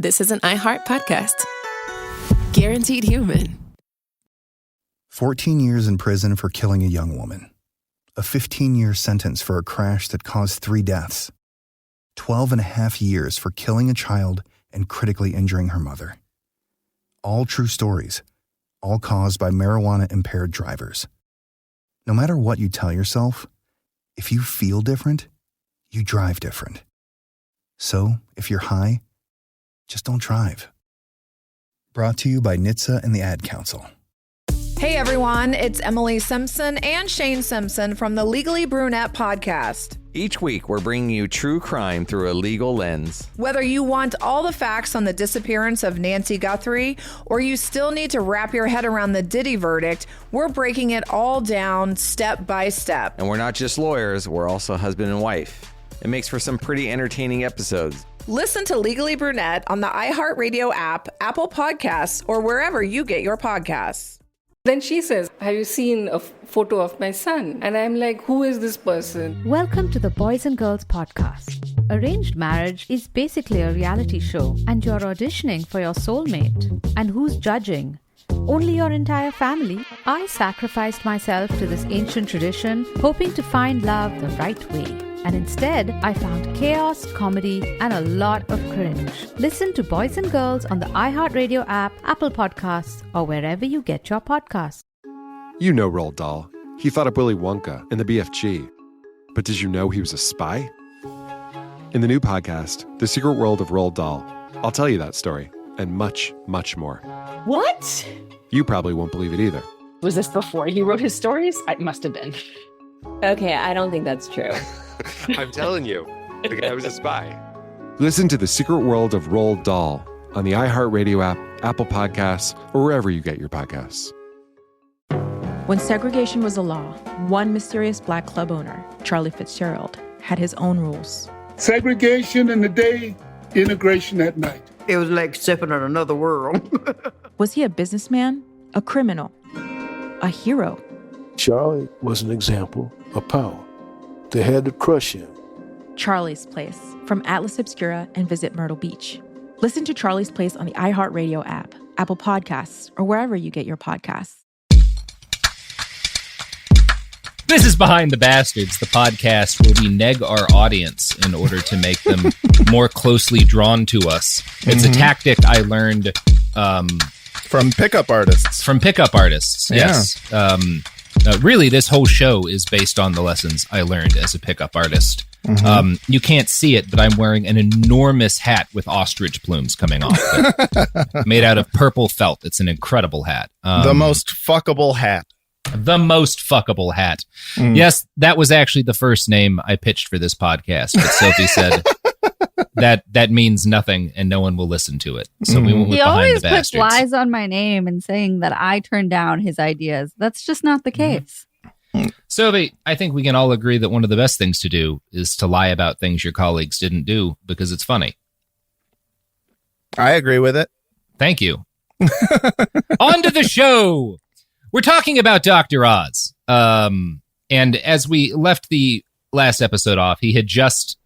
this is an iHeart podcast. Guaranteed human. 14 years in prison for killing a young woman. A 15-year sentence for a crash that caused 3 deaths. 12 and a half years for killing a child and critically injuring her mother. All true stories, all caused by marijuana-impaired drivers. No matter what you tell yourself, if you feel different, you drive different. So, if you're high, just don't drive. Brought to you by NHTSA and the Ad Council. Hey everyone, it's Emily Simpson and Shane Simpson from the Legally Brunette podcast. Each week, we're bringing you true crime through a legal lens. Whether you want all the facts on the disappearance of Nancy Guthrie, or you still need to wrap your head around the Diddy verdict, we're breaking it all down step by step. And we're not just lawyers, we're also husband and wife. It makes for some pretty entertaining episodes. Listen to Legally Brunette on the iHeartRadio app, Apple Podcasts, or wherever you get your podcasts. Then she says, have you seen a photo of my son? And I'm like, who is this person? Welcome to the Boys and Girls Podcast. Arranged marriage is basically a reality show, and you're auditioning for your soulmate. And who's judging? Only your entire family. I sacrificed myself to this ancient tradition, hoping to find love the right way. And instead, I found chaos, comedy, and a lot of cringe. Listen to Boys and Girls on the iHeartRadio app, Apple Podcasts, or wherever you get your podcasts. You know Roald Dahl. He thought up Willy Wonka and the BFG. But did you know he was a spy? In the new podcast, The Secret World of Roald Dahl, I'll tell you that story and much, much more. What? You probably won't believe it either. Was this before he wrote his stories? It must have been. Okay, I don't think that's true. I'm telling you, the guy was a spy. Listen to The Secret World of Roald Dahl on the iHeartRadio app, Apple Podcasts, or wherever you get your podcasts. When segregation was a law, one mysterious black club owner, Charlie Fitzgerald, had his own rules. Segregation in the day, integration at night. It was like stepping on another world. Was he a businessman, a criminal, a hero? Charlie was an example of power. They had to crush him. Charlie's Place, from Atlas Obscura and Visit Myrtle Beach. Listen to Charlie's Place on the iHeartRadio app, Apple Podcasts, or wherever you get your podcasts. This is Behind the Bastards, the podcast where we neg our audience in order to make them more closely drawn to us. It's a tactic I learned from pickup artists. From pickup artists, yes. Really, this whole show is based on the lessons I learned as a pickup artist. You can't see it, but I'm wearing an enormous hat with ostrich plumes coming off it, made out of purple felt. It's an incredible hat. The most fuckable hat. The most fuckable hat. Yes, that was actually the first name I pitched for this podcast, but Sophie said that means nothing and no one will listen to it. So we went with Behind the Bastards. He always puts lies on my name and saying that I turned down his ideas. That's just not the case. Sophie, I think we can all agree that one of the best things to do is to lie about things your colleagues didn't do because it's funny. I agree with it. Thank you. On to the show. We're talking about Dr. Oz. And as we left the last episode off, he had just,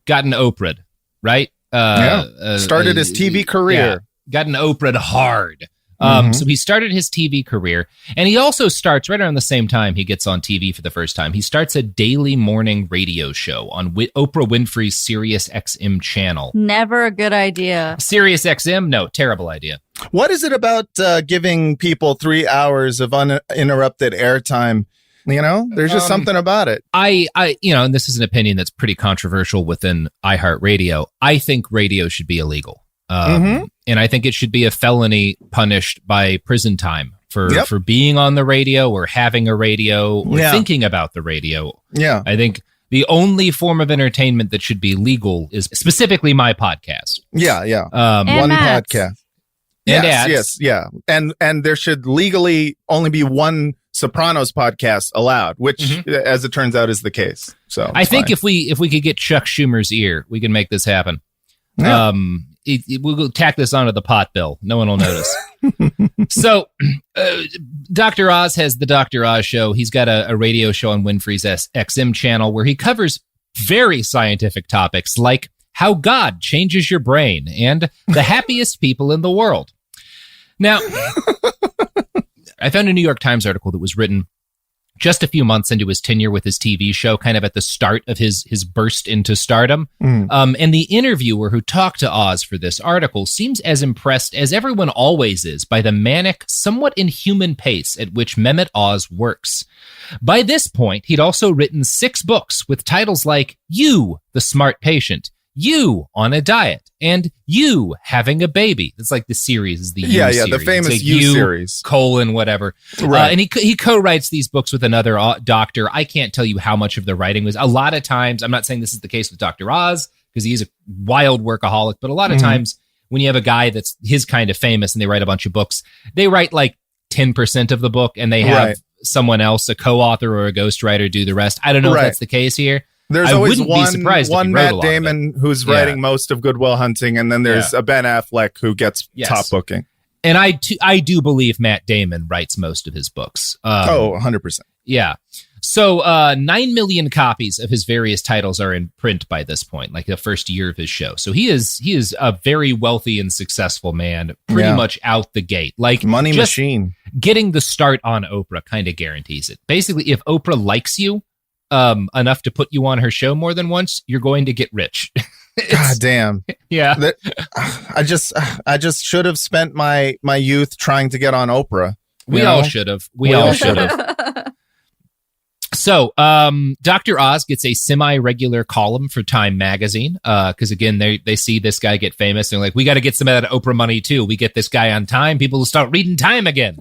gotten Oprah'd, right? Started his TV career. Yeah, gotten Oprah'd hard. So he started his TV career, and he also starts right around the same time he gets on TV for the first time. He starts a daily morning radio show on Oprah Winfrey's Sirius XM channel. Never a good idea. Sirius XM? No, terrible idea. What is it about giving people 3 hours of uninterrupted airtime? There's just something about it. I and this is an opinion that's pretty controversial within iHeartRadio. I think radio should be illegal. And I think it should be a felony punished by prison time for being on the radio or having a radio or thinking about the radio. Yeah. I think the only form of entertainment that should be legal is specifically my podcast. Yeah. One Matt's podcast. And ads. Yes. Yeah. And there should legally only be one Sopranos podcast allowed, which, as it turns out, is the case. So I think if we could get Chuck Schumer's ear, we can make this happen. Yeah. We'll tack this onto the pot bill. No one will notice. So, Dr. Oz has the Dr. Oz show. He's got a radio show on Winfrey's XM channel where he covers very scientific topics like How God Changes Your Brain, and The Happiest People in the World. Now, I found a New York Times article that was written just a few months into his tenure with his TV show, kind of at the start of his burst into stardom. And the interviewer who talked to Oz for this article seems as impressed as everyone always is by the manic, somewhat inhuman pace at which Mehmet Oz works. By this point, he'd also written 6 books with titles like You, the Smart Patient, You on a Diet, and You Having a Baby. It's like the series is the U series. The famous like You series. Whatever. Right. And he co-writes these books with another doctor. I can't tell you how much of the writing was. A lot of times, I'm not saying this is the case with Dr. Oz, because he's a wild workaholic, but a lot of times when you have a guy that's his kind of famous and they write a bunch of books, they write like 10% of the book and they have someone else, a co-author or a ghostwriter, do the rest. I don't know if that's the case here. There's always one Matt Damon who's writing most of Good Will Hunting, and then there's a Ben Affleck who gets top booking. And I do believe Matt Damon writes most of his books. 100%. Yeah. So 9 million copies of his various titles are in print by this point, like the first year of his show. So he is a very wealthy and successful man, pretty much out the gate. Like money machine. Getting the start on Oprah kind of guarantees it. Basically, if Oprah likes you enough to put you on her show more than once, you're going to get rich. God damn. Yeah. I just should have spent my youth trying to get on Oprah. We all should have. We all should have. So, Dr. Oz gets a semi-regular column for Time magazine, because again, they see this guy get famous, and they're like, we got to get some of that Oprah money too. We get this guy on Time, people will start reading Time again.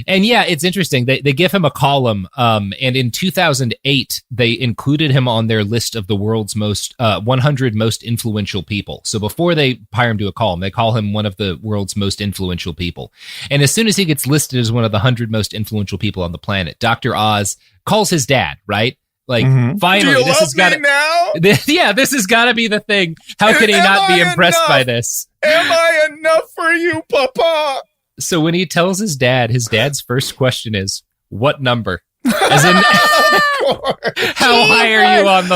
And yeah, it's interesting. They give him a column, and in 2008, they included him on their list of the world's 100 most influential people. So before they hire him to a column, they call him one of the world's most influential people. And as soon as he gets listed as one of the 100 most influential people on the planet, Dr. Oz calls his dad, right? Like, finally, this has got to. Yeah, this has got to be the thing. How can he not be impressed by this? Am I enough for you, Papa? So when he tells his dad's first question is, what number? As in, how high are you on the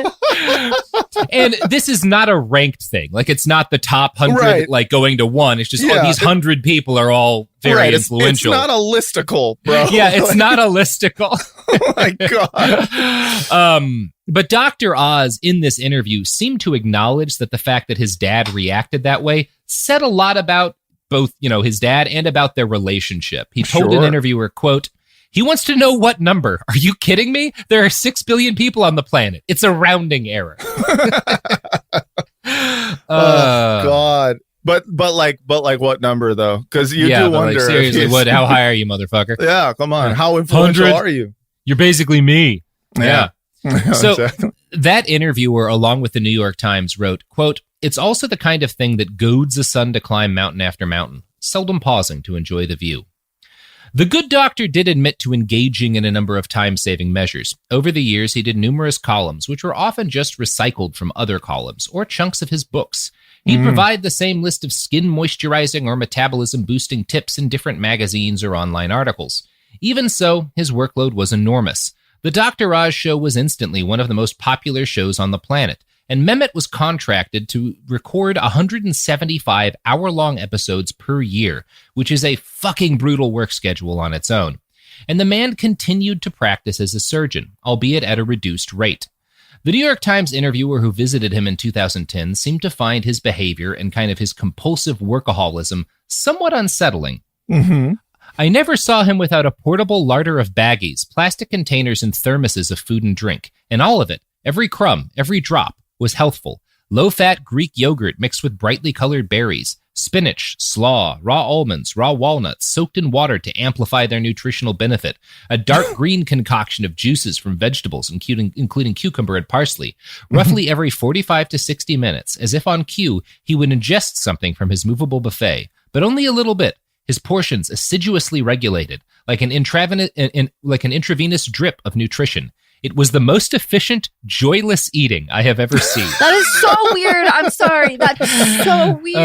list? And this is not a ranked thing. Like, it's not the top 100, like going to 1. It's just, these 100 people are all very influential. It's not a listicle, bro. Yeah, it's not a listicle. Oh my God. But Dr. Oz in this interview seemed to acknowledge that the fact that his dad reacted that way said a lot about both, his dad and about their relationship. He told an interviewer, quote, he wants to know what number. Are you kidding me? There are 6 billion people on the planet. It's a rounding error. Oh God. But like what number though? Because you do wonder. Like, seriously, how high are you, motherfucker? Yeah, come on. How influential 100? are you? You're basically me. Yeah. So exactly. That interviewer, along with the New York Times, wrote, quote, it's also the kind of thing that goads a son to climb mountain after mountain, seldom pausing to enjoy the view. The good doctor did admit to engaging in a number of time-saving measures. Over the years, he did numerous columns, which were often just recycled from other columns or chunks of his books. He'd provide the same list of skin moisturizing or metabolism-boosting tips in different magazines or online articles. Even so, his workload was enormous. The Dr. Oz show was instantly one of the most popular shows on the planet, and Mehmet was contracted to record 175 hour-long episodes per year, which is a fucking brutal work schedule on its own. And the man continued to practice as a surgeon, albeit at a reduced rate. The New York Times interviewer who visited him in 2010 seemed to find his behavior and kind of his compulsive workaholism somewhat unsettling. I never saw him without a portable larder of baggies, plastic containers, and thermoses of food and drink, and all of it, every crumb, every drop, was healthful. Low-fat Greek yogurt mixed with brightly colored berries, spinach, slaw, raw almonds, raw walnuts, soaked in water to amplify their nutritional benefit, a dark green concoction of juices from vegetables, including cucumber and parsley. Roughly every 45 to 60 minutes, as if on cue, he would ingest something from his movable buffet, but only a little bit, his portions assiduously regulated, like an intravenous drip of nutrition. It was the most efficient, joyless eating I have ever seen. That is so weird. I'm sorry. That's so weird.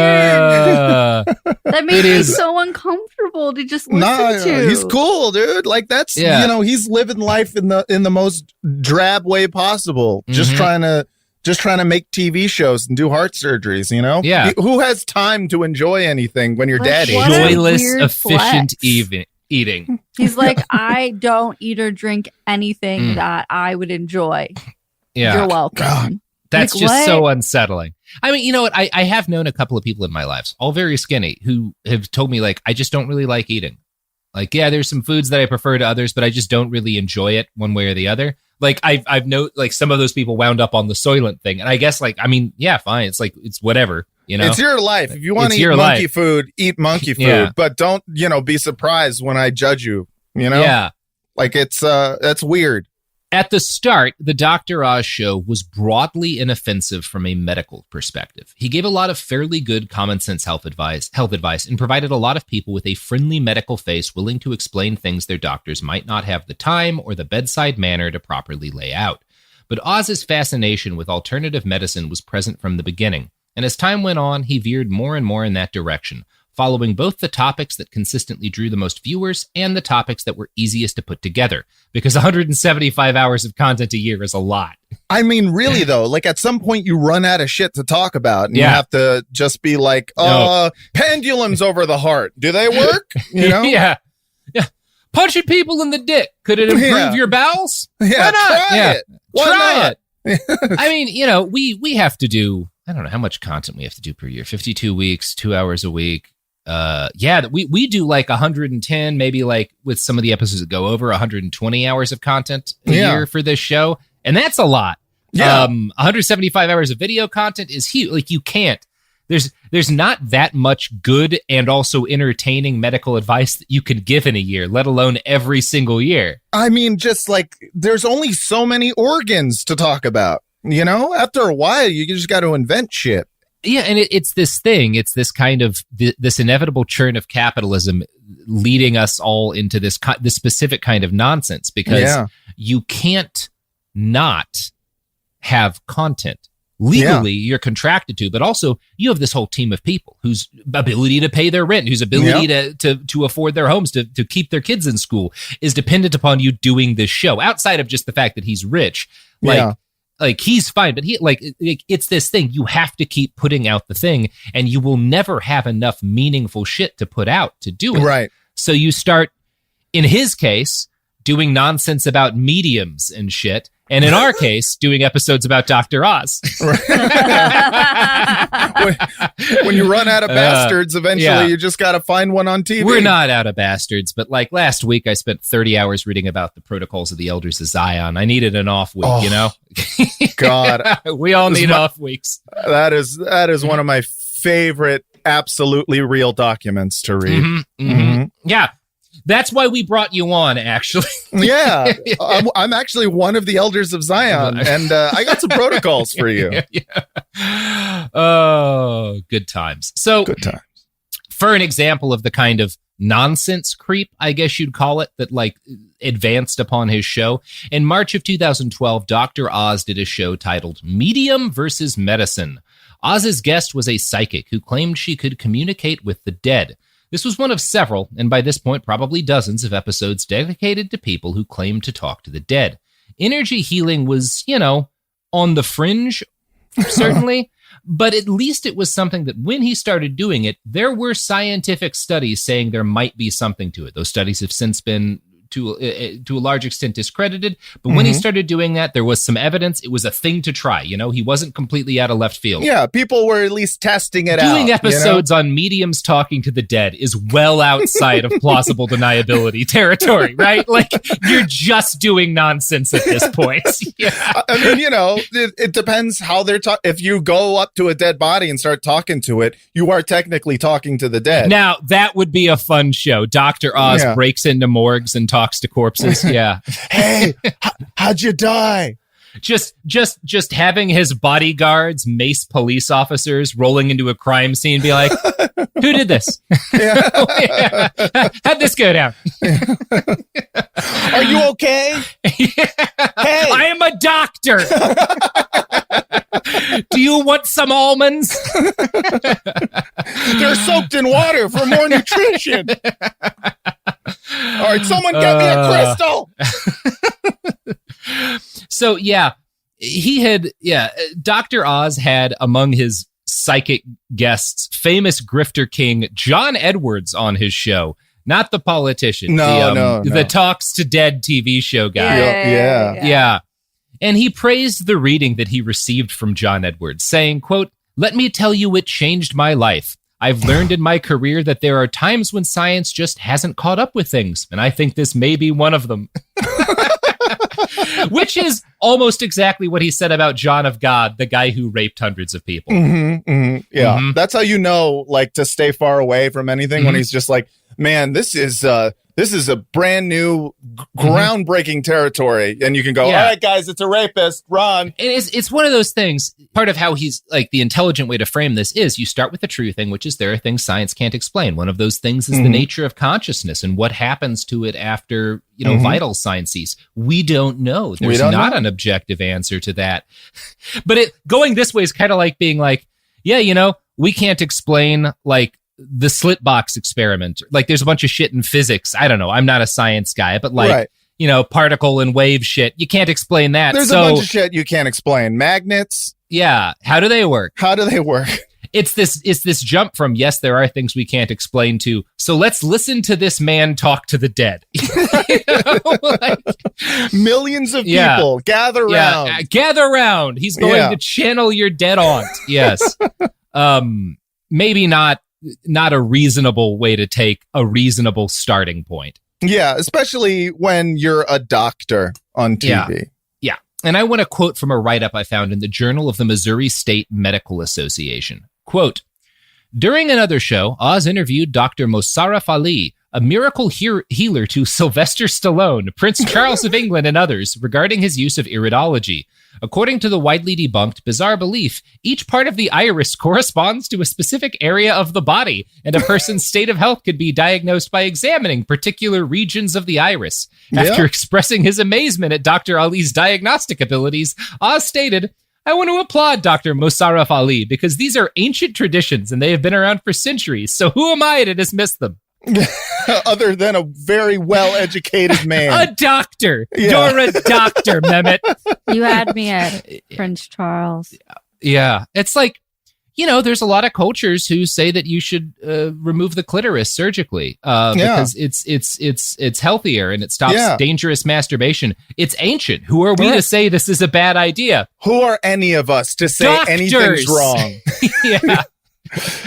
That makes me so uncomfortable to just listen to. He's cool, dude. Like that's he's living life in the most drab way possible. Just trying to just trying to make TV shows and do heart surgeries, you know? Yeah. Who has time to enjoy anything when you're dead? Joyless, efficient eating. He's like, I don't eat or drink anything that I would enjoy. Yeah. You're welcome. That's Like, just what? so unsettling. I mean, you know what? I have known a couple of people in my lives, all very skinny, who have told me, like, I just don't really like eating. Like, yeah, there's some foods that I prefer to others, but I just don't really enjoy it one way or the other. Like, I've known, like, some of those people wound up on the Soylent thing. And I guess, like, I mean, yeah, fine. It's like, it's whatever, you know? It's your life. If you want to eat monkey food, eat monkey food. Yeah. But don't, be surprised when I judge you, you know? Yeah. Like, that's weird. At the start, the Dr. Oz show was broadly inoffensive from a medical perspective. He gave a lot of fairly good common sense health advice and provided a lot of people with a friendly medical face willing to explain things their doctors might not have the time or the bedside manner to properly lay out. But Oz's fascination with alternative medicine was present from the beginning, and as time went on, he veered more and more in that direction, following both the topics that consistently drew the most viewers and the topics that were easiest to put together, because 175 hours of content a year is a lot. I mean, really, though, like at some point you run out of shit to talk about and you have to just be like, pendulums over the heart. Do they work? You know? Yeah. Punching people in the dick. Could it improve your bowels? Yeah, why not? try it. Try it. I mean, we have to do, I don't know how much content we have to do per year. 52 weeks, 2 hours a week. We do like 110, maybe like with some of the episodes that go over 120 hours of content a year for this show. And that's a lot. Yeah. 175 hours of video content is huge. Like you can't, there's not that much good and also entertaining medical advice that you can give in a year, let alone every single year. I mean, just like there's only so many organs to talk about, you know, after a while, you just got to invent shit. Yeah, and it's this thing. It's this kind of this inevitable churn of capitalism leading us all into this specific kind of nonsense because you can't not have content. Legally, you're contracted to, but also you have this whole team of people whose ability to pay their rent, whose ability to afford their homes, to keep their kids in school is dependent upon you doing this show. Outside of just the fact that he's rich, like he's fine, but it's this thing. You have to keep putting out the thing, and you will never have enough meaningful shit to put out to do it. Right. So you start, in his case, doing nonsense about mediums and shit. And in our case, doing episodes about Dr. Oz. When you run out of bastards, eventually you just got to find one on TV. We're not out of bastards, but like last week, I spent 30 hours reading about the protocols of the elders of Zion. I needed an off week, you know? God. We all need off weeks. That is one of my favorite, absolutely real documents to read. Yeah. That's why we brought you on, actually. Yeah. I'm actually one of the elders of Zion, and I got some protocols for you. Oh, good times. So, good times. For an example of the kind of nonsense creep, I guess you'd call it, that like advanced upon his show, in March of 2012, Dr. Oz did a show titled Medium versus Medicine. Oz's guest was a psychic who claimed she could communicate with the dead. This was one of several, and by this point probably dozens of episodes dedicated to people who claimed to talk to the dead. Energy healing was, on the fringe, certainly, but at least it was something that when he started doing it, there were scientific studies saying there might be something to it. Those studies have since been, to a large extent, discredited, but when he started doing that, there was some evidence. It was a thing to try, he wasn't completely out of left field. Yeah, people were at least testing it out. Doing episodes on mediums talking to the dead is well outside of plausible deniability territory, right? Like, you're just doing nonsense at this point. Yeah. I mean, it depends how they're talking. If you go up to a dead body and start talking to it, you are technically talking to the dead. Now, that would be a fun show. Dr. Oz breaks into morgues and talks to corpses. Yeah. Hey, how'd you die? Just having his bodyguards mace police officers rolling into a crime scene, be like, who did this? How'd this go down? Are you okay? Hey, I am a doctor. Do you want some almonds? They're soaked in water for more nutrition. All right, someone get me a crystal. So, yeah, Dr. Oz had among his psychic guests famous grifter king John Edwards on his show. Not the politician. The Talks to Dead TV show guy. Yeah. And he praised the reading that he received from John Edwards, saying, quote, "Let me tell you, it changed my life. I've learned in my career that there are times when science just hasn't caught up with things, and I think this may be one of them." Which is almost exactly what he said about John of God, the guy who raped hundreds of people. Yeah. That's how you know, like, to stay far away from anything when he's just like, man, this is a brand new, groundbreaking territory. And you can go, all right, guys, it's a rapist, run. And it's one of those things. Part of how he's like the intelligent way to frame this is you start with the true thing, which is there are things science can't explain. One of those things is the nature of consciousness and what happens to it after, vital signs cease. We don't know. There's not an objective answer to that. But going this way is kind of like being like, we can't explain like the slit box experiment. Like there's a bunch of shit in physics. I don't know. I'm not a science guy, but like, particle and wave shit. You can't explain that. There's a bunch of shit you can't explain. Magnets. Yeah. How do they work? It's this jump from, yes, there are things we can't explain to, so let's listen to this man talk to the dead. Millions of people gather around. Yeah, gather around. He's going to channel your dead aunt. Yes. Maybe not a reasonable way to take a reasonable starting point. Yeah, especially when you're a doctor on TV. Yeah. And I want to quote from a write-up I found in the Journal of the Missouri State Medical Association. Quote, "During another show, Oz interviewed Dr. Mosarraf Ali, a miracle healer to Sylvester Stallone, Prince Charles of England, and others, regarding his use of iridology. According to the widely debunked bizarre belief, each part of the iris corresponds to a specific area of the body, and a person's state of health could be diagnosed by examining particular regions of the iris. After expressing his amazement at Dr. Ali's diagnostic abilities, Oz stated, "I want to applaud Dr. Mosarraf Ali because these are ancient traditions and they have been around for centuries, so who am I to dismiss them?" Other than a very well-educated man. A doctor. Yeah. You're a doctor, Mehmet. You had me at Prince Charles. Yeah. It's like, there's a lot of cultures who say that you should remove the clitoris surgically because it's healthier and it stops dangerous masturbation. It's ancient. Who are we to say this is a bad idea? Who are any of us to say anything's wrong? Yeah.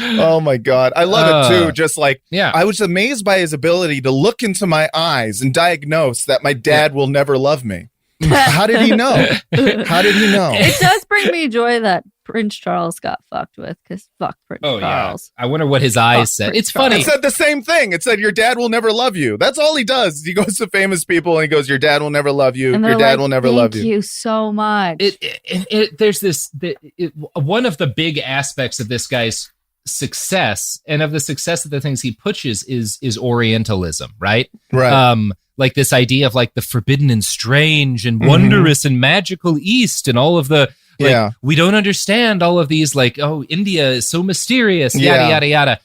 Oh my God. I love it too. Just like, I was amazed by his ability to look into my eyes and diagnose that my dad will never love me. How did he know? It does bring me joy that Prince Charles got fucked with because fuck Prince Charles. I wonder what his eyes said. It's funny. It said the same thing. It said, your dad will never love you. That's all he does. He goes to famous people and he goes, your dad will never love you. Your dad will never love you. Thank you so much. There's this, one of the big aspects of this guy's success and of the success of the things he pushes is Orientalism, right? Like this idea of like the forbidden and strange and wondrous and magical East and all of the we don't understand all of these, like, oh, India is so mysterious, yada yada yada.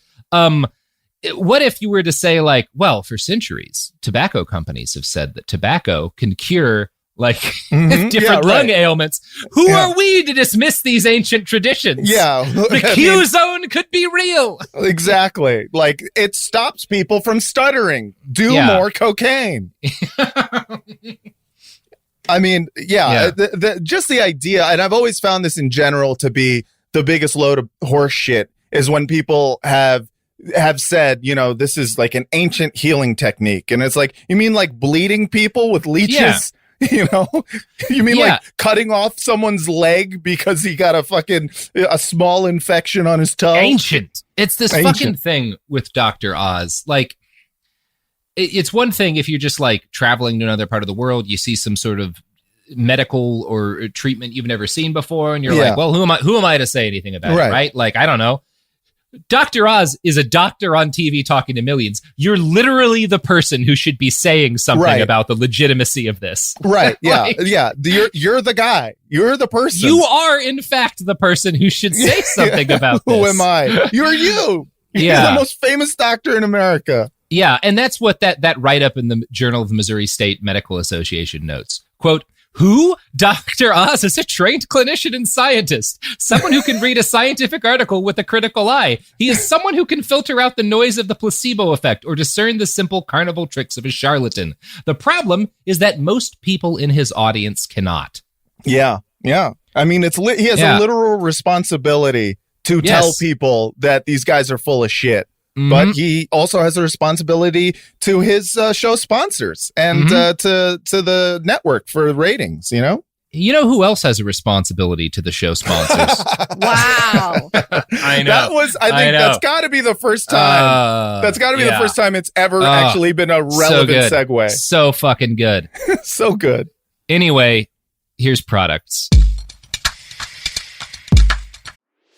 What if you were to say, like, well, for centuries tobacco companies have said that tobacco can cure like different lung ailments. Who are we to dismiss these ancient traditions? The Q zone could be real. Exactly. Like, it stops people from stuttering. Do more cocaine. I mean, just the idea, and I've always found this in general to be the biggest load of horse shit, is when people have said, this is like an ancient healing technique. And it's like, you mean like bleeding people with leeches? You mean like cutting off someone's leg because he got a small infection on his toe? Ancient. It's this fucking thing with Dr. Oz. Like, it's one thing if you're just like traveling to another part of the world, you see some sort of medical or treatment you've never seen before, and you're like, well, who am I to say anything about it, right? Like, I don't know. Dr. Oz is a doctor on TV talking to millions. You're literally the person who should be saying something about the legitimacy of this. Right. Yeah. You're the guy. You're the person. You are, in fact, the person who should say something about this. Who am I? You're you. You're the most famous doctor in America. Yeah. And that's what that write-up in the Journal of the Missouri State Medical Association notes. Quote, Who? Dr. Oz is a trained clinician and scientist, someone who can read a scientific article with a critical eye. He is someone who can filter out the noise of the placebo effect or discern the simple carnival tricks of a charlatan. The problem is that most people in his audience cannot. Yeah. I mean, he has a literal responsibility to tell people that these guys are full of shit. Mm-hmm. But he also has a responsibility to his show sponsors and to the network for ratings, you know? You know who else has a responsibility to the show sponsors? Wow. I know. I think that's got to be the first time. That's got to be the first time it's ever actually been a relevant segue. So fucking good. So good. Anyway, here's products.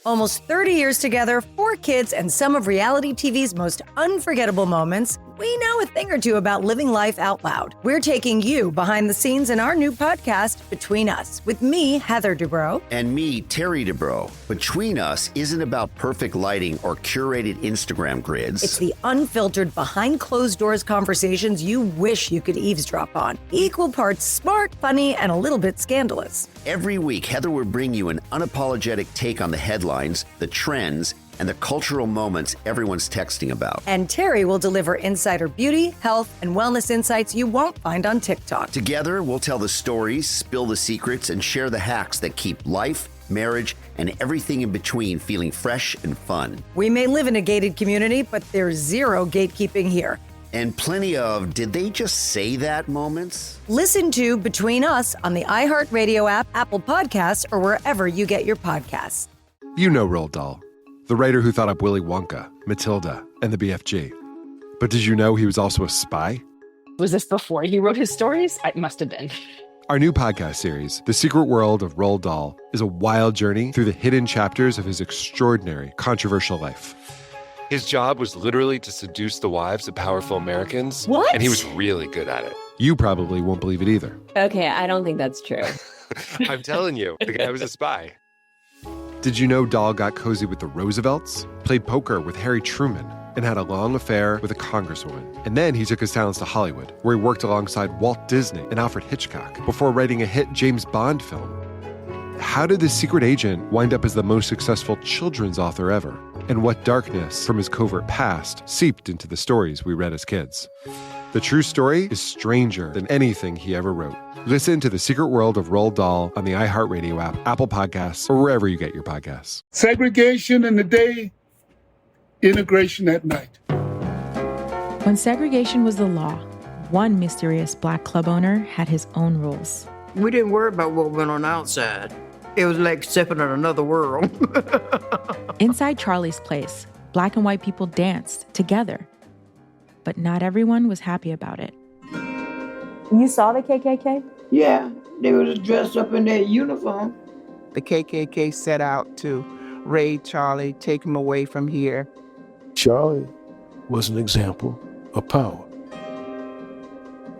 Almost 30 years together, 4 kids, and some of reality TV's most unforgettable moments, we know a thing or two about living life out loud. We're taking you behind the scenes in our new podcast, Between Us, with me, Heather Dubrow. And me, Terry Dubrow. Between Us isn't about perfect lighting or curated Instagram grids. It's the unfiltered, behind-closed-doors conversations you wish you could eavesdrop on. Equal parts smart, funny, and a little bit scandalous. Every week, Heather will bring you an unapologetic take on the headlines, the trends, and the cultural moments everyone's texting about. And Terry will deliver insider beauty, health, and wellness insights you won't find on TikTok. Together, we'll tell the stories, spill the secrets, and share the hacks that keep life, marriage, and everything in between feeling fresh and fun. We may live in a gated community, but there's zero gatekeeping here. And plenty of did they just say that moments? Listen to Between Us on the iHeartRadio app, Apple Podcasts, or wherever you get your podcasts. You know Roald Dahl, the writer who thought up Willy Wonka, Matilda, and the BFG. But did you know he was also a spy? Was this before he wrote his stories? It must have been. Our new podcast series, The Secret World of Roald Dahl, is a wild journey through the hidden chapters of his extraordinary, controversial life. His job was literally to seduce the wives of powerful Americans. What? And he was really good at it. You probably won't believe it either. Okay, I don't think that's true. I'm telling you, the guy was a spy. Did you know Dahl got cozy with the Roosevelts, played poker with Harry Truman, and had a long affair with a congresswoman? And then he took his talents to Hollywood, where he worked alongside Walt Disney and Alfred Hitchcock before writing a hit James Bond film. How did this secret agent wind up as the most successful children's author ever? And what darkness from his covert past seeped into the stories we read as kids? The true story is stranger than anything he ever wrote. Listen to The Secret World of Roald Dahl on the iHeartRadio app, Apple Podcasts, or wherever you get your podcasts. Segregation in the day, integration at night. When segregation was the law, one mysterious black club owner had his own rules. We didn't worry about what went on outside. It was like stepping in another world. Inside Charlie's Place, black and white people danced together. But not everyone was happy about it. You saw the KKK? Yeah, they were just dressed up in their uniform. The KKK set out to raid Charlie, take him away from here. Charlie was an example of power.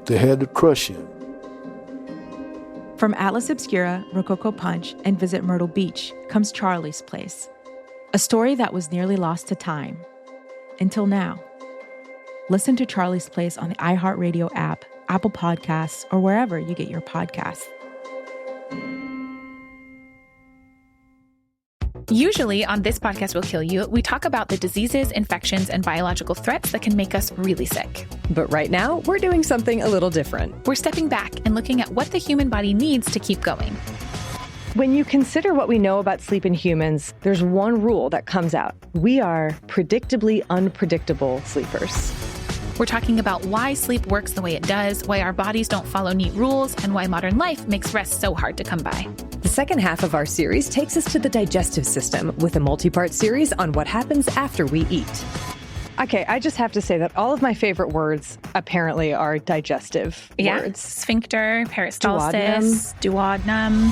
They had to crush him. From Atlas Obscura, Rococo Punch, and Visit Myrtle Beach comes Charlie's Place, a story that was nearly lost to time. Until now. Listen to Charlie's Place on the iHeartRadio app, Apple Podcasts, or wherever you get your podcasts. Usually on This Podcast Will Kill You, we talk about the diseases, infections, and biological threats that can make us really sick. But right now, we're doing something a little different. We're stepping back and looking at what the human body needs to keep going. When you consider what we know about sleep in humans, there's one rule that comes out. We are predictably unpredictable sleepers. We're talking about why sleep works the way it does, why our bodies don't follow neat rules, and why modern life makes rest so hard to come by. The second half of our series takes us to the digestive system with a multi-part series on what happens after we eat. Okay, I just have to say that all of my favorite words apparently are digestive words. Sphincter, peristalsis, duodenum.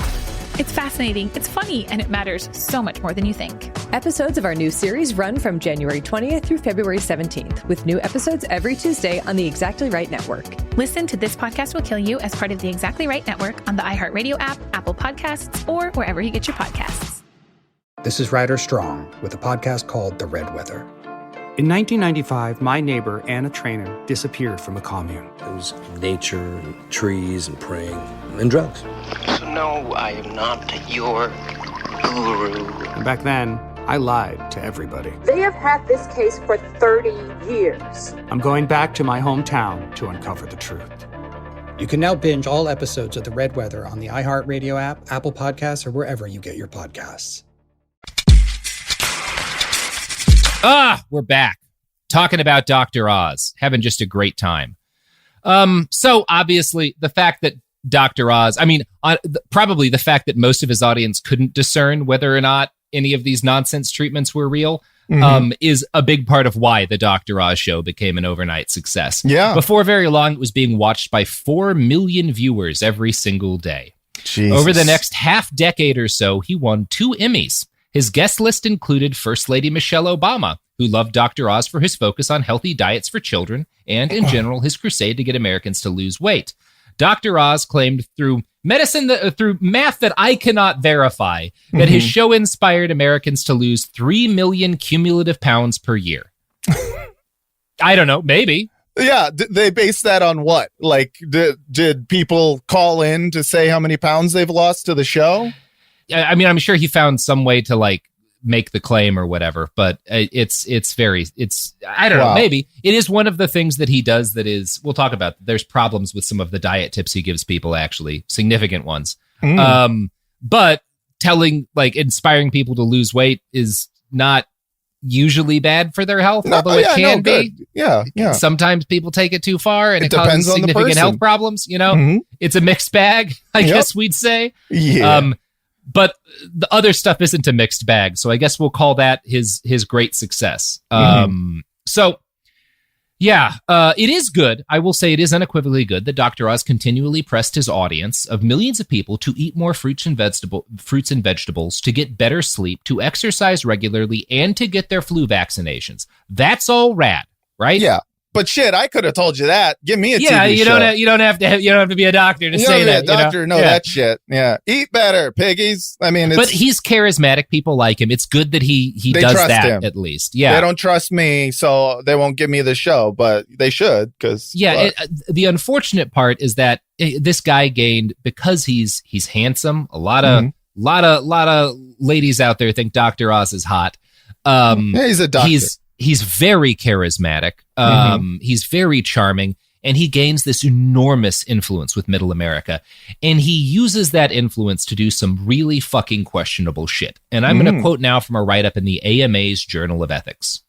It's fascinating, it's funny, and it matters so much more than you think. Episodes of our new series run from January 20th through February 17th, with new episodes every Tuesday on the Exactly Right Network. Listen to This Podcast Will Kill You as part of the Exactly Right Network on the iHeartRadio app, Apple Podcasts, or wherever you get your podcasts. This is Ryder Strong with a podcast called The Red Weather. In 1995, my neighbor, Anna Trainer, disappeared from a commune. It was nature and trees and praying and drugs. So no, I am not your guru. And back then, I lied to everybody. They have had this case for 30 years. I'm going back to my hometown to uncover the truth. You can now binge all episodes of The Red Weather on the iHeartRadio app, Apple Podcasts, or wherever you get your podcasts. We're back talking about Dr. Oz, having just a great time. So obviously the fact that Dr. Oz, probably the fact that most of his audience couldn't discern whether or not any of these nonsense treatments were real, is a big part of why the Dr. Oz show became an overnight success. Yeah. Before very long, it was being watched by 4 million viewers every single day. Jesus. Over the next half decade or so, he won 2 Emmys. His guest list included First Lady Michelle Obama, who loved Dr. Oz for his focus on healthy diets for children and, in general, his crusade to get Americans to lose weight. Dr. Oz claimed through through math that I cannot verify, that his show inspired Americans to lose 3 million cumulative pounds per year. I don't know, maybe. Yeah, they base that on what? Like, did people call in to say how many pounds they've lost to the show? I mean, I'm sure he found some way to make the claim or whatever, but I don't know, maybe. It is one of the things that he does that is, we'll talk about, there's problems with some of the diet tips he gives people, actually, significant ones. But inspiring people to lose weight is not usually bad for their health, although it can be. Yeah. Sometimes people take it too far and it depends causes on the significant person. health problems, It's a mixed bag, I guess we'd say. Yeah. But the other stuff isn't a mixed bag, so I guess we'll call that his great success. It is good. I will say it is unequivocally good that Dr. Oz continually pressed his audience of millions of people to eat more fruits and vegetables, to get better sleep, to exercise regularly, and to get their flu vaccinations. That's all rad, right? Yeah. But shit, I could have told you that. Give me a TV you show. you don't have to be a doctor to say that. Doctor, know that shit. Yeah, eat better, piggies. I mean, but he's charismatic. People like him. It's good that he they does trust that him. At least. Yeah, they don't trust me, so they won't give me the show. But they should, because the unfortunate part is that this guy gained, because he's handsome. A lot of ladies out there think Dr. Oz is hot. He's a doctor. He's very charismatic. He's very charming, and he gains this enormous influence with Middle America. And he uses that influence to do some really fucking questionable shit. And I'm going to quote now from a write-up in the AMA's Journal of Ethics.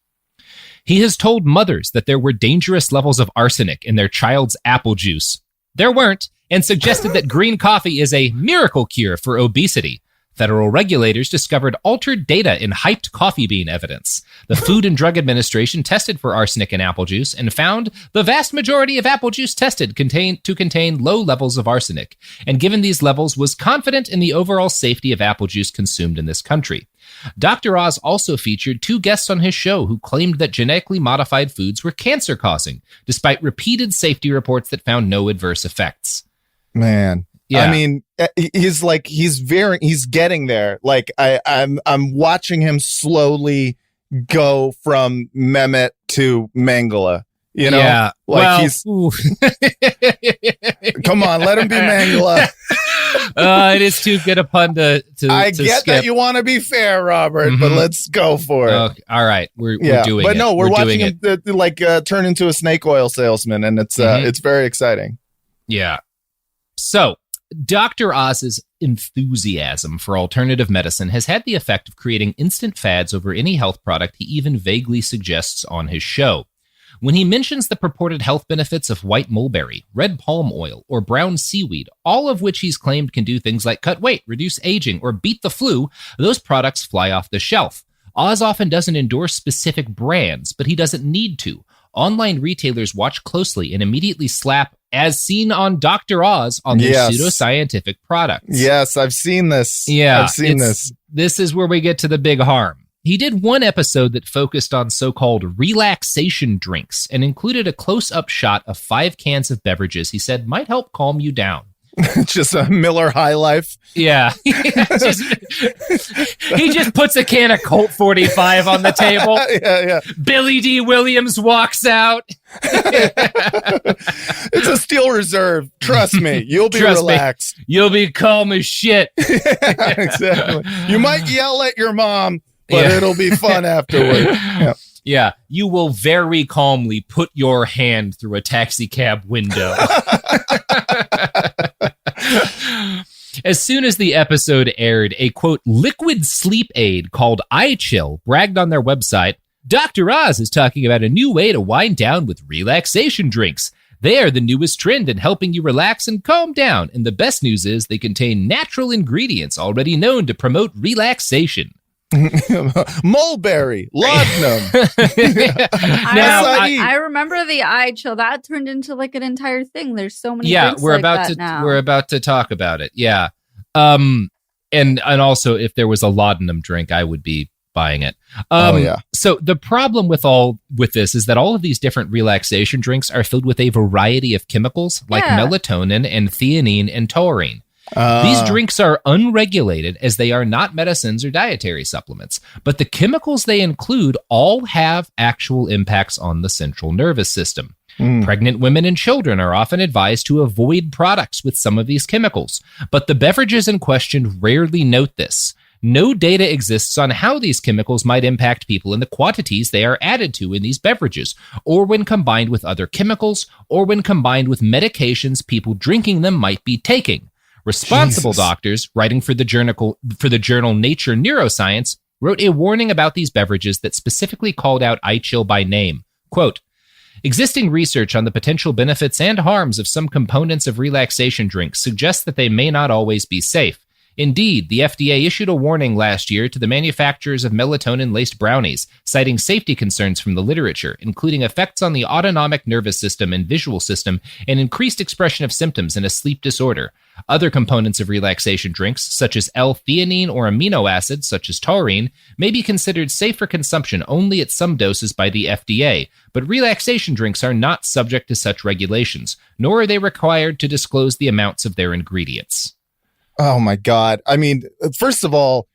He has told mothers that there were dangerous levels of arsenic in their child's apple juice. There weren't, and suggested that green coffee is a miracle cure for obesity. Federal regulators discovered altered data in hyped coffee bean evidence. The Food and Drug Administration tested for arsenic in apple juice and found the vast majority of apple juice tested contain low levels of arsenic, and given these levels, was confident in the overall safety of apple juice consumed in this country. Dr. Oz also featured 2 guests on his show who claimed that genetically modified foods were cancer-causing, despite repeated safety reports that found no adverse effects. Man. Yeah. I mean, he's getting there. Like I'm watching him slowly go from Mehmet to Mangala. You know, yeah. Like come on, let him be Mangala. It is too good a pun to I get skip. that you want to be fair, Robert, but let's go for it. Okay. All right, we're doing but it. no, we're watching doing him turn into a snake oil salesman, and it's very exciting. Yeah. So, Dr. Oz's enthusiasm for alternative medicine has had the effect of creating instant fads over any health product he even vaguely suggests on his show. When he mentions the purported health benefits of white mulberry, red palm oil, or brown seaweed, all of which he's claimed can do things like cut weight, reduce aging, or beat the flu, those products fly off the shelf. Oz often doesn't endorse specific brands, but he doesn't need to. Online retailers watch closely and immediately slap "as seen on Dr. Oz" on their pseudoscientific products. Yes, I've seen this. Yeah, I've seen this. This is where we get to the big harm. He did one episode that focused on so-called relaxation drinks and included a close-up shot of 5 cans of beverages he said might help calm you down. Just a Miller High Life. Yeah. He just puts a can of Colt 45 on the table. Yeah. Billy D. Williams walks out. It's a Steel Reserve. Trust me. You'll be relaxed. You'll be calm as shit. Yeah, exactly. You might yell at your mom, but it'll be fun afterward. Yeah. You will very calmly put your hand through a taxi cab window. As soon as the episode aired, a quote, liquid sleep aid called iChill bragged on their website, Dr. Oz is talking about a new way to wind down with relaxation drinks. They are the newest trend in helping you relax and calm down. And the best news is they contain natural ingredients already known to promote relaxation. Mulberry, laudanum. I remember the iChill. That turned into like an entire thing. There's so many drinks we're like about that to now. we're about to talk about it. Yeah. And also if there was a laudanum drink, I would be buying it. So the problem with this is that all of these different relaxation drinks are filled with a variety of chemicals like melatonin and theanine and taurine. These drinks are unregulated as they are not medicines or dietary supplements, but the chemicals they include all have actual impacts on the central nervous system. Pregnant women and children are often advised to avoid products with some of these chemicals, but the beverages in question rarely note this. No data exists on how these chemicals might impact people in the quantities they are added to in these beverages, or when combined with other chemicals, or when combined with medications people drinking them might be taking. Responsible doctors, writing for the journal Nature Neuroscience, wrote a warning about these beverages that specifically called out iChill by name. Quote, existing research on the potential benefits and harms of some components of relaxation drinks suggests that they may not always be safe. Indeed, the FDA issued a warning last year to the manufacturers of melatonin-laced brownies, citing safety concerns from the literature, including effects on the autonomic nervous system and visual system and increased expression of symptoms in a sleep disorder. Other components of relaxation drinks, such as L-theanine or amino acids, such as taurine, may be considered safe for consumption only at some doses by the FDA, but relaxation drinks are not subject to such regulations, nor are they required to disclose the amounts of their ingredients. Oh my God. I mean, first of all,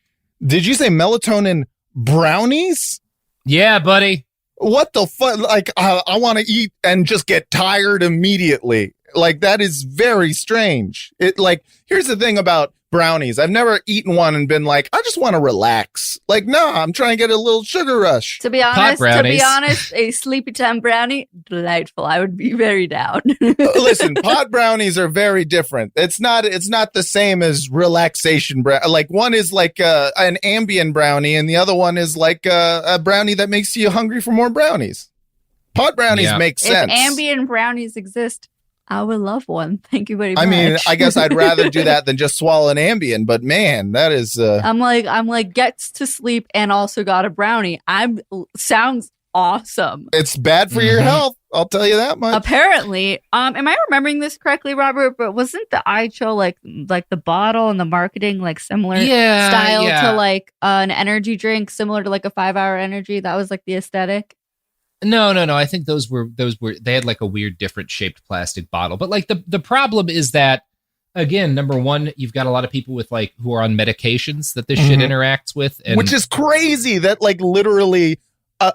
did you say melatonin brownies? Yeah, buddy. What the fuck? Like, I want to eat and just get tired immediately. Like, that is very strange. Here's the thing about brownies. I've never eaten one and been like, I just want to relax. Like, no, I'm trying to get a little sugar rush. To be honest, a sleepy time brownie, delightful. I would be very down. Listen, pot brownies are very different. It's not the same as relaxation brownie. Like, one is like an Ambien brownie, and the other one is like a brownie that makes you hungry for more brownies. Pot brownies make sense. If Ambien brownies exist, I would love one. Thank you very much. I mean, I guess I'd rather do that than just swallow an Ambien, but man, that is I'm like gets to sleep and also got a brownie. Sounds awesome. It's bad for your health, I'll tell you that much. Apparently. Am I remembering this correctly, Robert? But wasn't the iChill like the bottle and the marketing like similar style to like an energy drink, similar to like a 5-hour energy? That was like the aesthetic. No. I think those were they had like a weird different shaped plastic bottle. But like the problem is that, again, number one, you've got a lot of people with like who are on medications that this shit interacts with. And which is crazy that like literally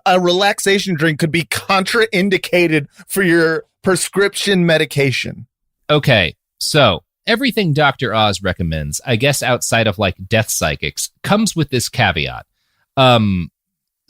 a relaxation drink could be contraindicated for your prescription medication. Okay, so everything Dr. Oz recommends, I guess outside of like death psychics, comes with this caveat.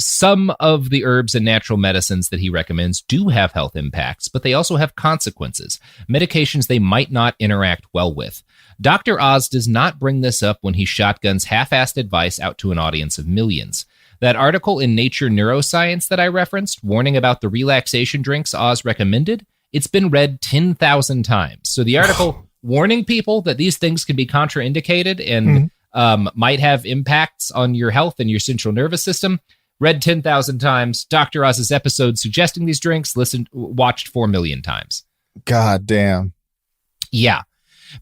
Some of the herbs and natural medicines that he recommends do have health impacts, but they also have consequences, medications they might not interact well with. Dr. Oz does not bring this up when he shotguns half-assed advice out to an audience of millions. That article in Nature Neuroscience that I referenced, warning about the relaxation drinks Oz recommended, it's been read 10,000 times. So the article warning people that these things can be contraindicated and might have impacts on your health and your central nervous system, read 10,000 times. Dr. Oz's episode suggesting these drinks, watched 4 million times. God damn. Yeah.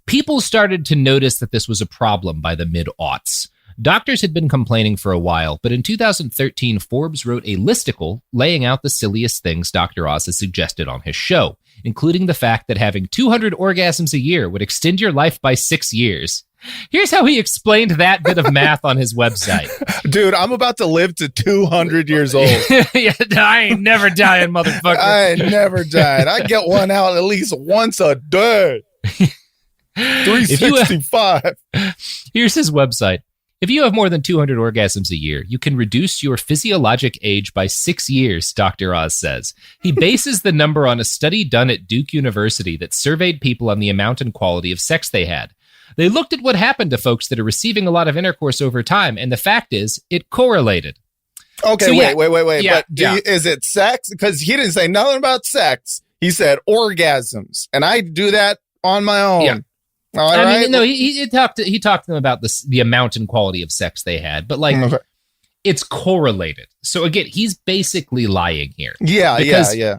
People started to notice that this was a problem by the mid-aughts. Doctors had been complaining for a while, but in 2013, Forbes wrote a listicle laying out the silliest things Dr. Oz has suggested on his show. including the fact that having 200 orgasms a year would extend your life by 6 years. Here's how he explained that bit of math on his website. Dude, I'm about to live to 200 years old. Yeah, I ain't never dying, motherfucker. I ain't never died. I get one out at least once a day. 365. Here's his website. If you have more than 200 orgasms a year, you can reduce your physiologic age by 6 years, Dr. Oz says. He bases the number on a study done at Duke University that surveyed people on the amount and quality of sex they had. They looked at what happened to folks that are receiving a lot of intercourse over time, and the fact is, it correlated. Okay, So, wait. Yeah, But is it sex? Because he didn't say nothing about sex. He said orgasms, and I do that on my own. Yeah. All right. No, he talked to them about the amount and quality of sex they had, but it's correlated. So again, he's basically lying here. Yeah.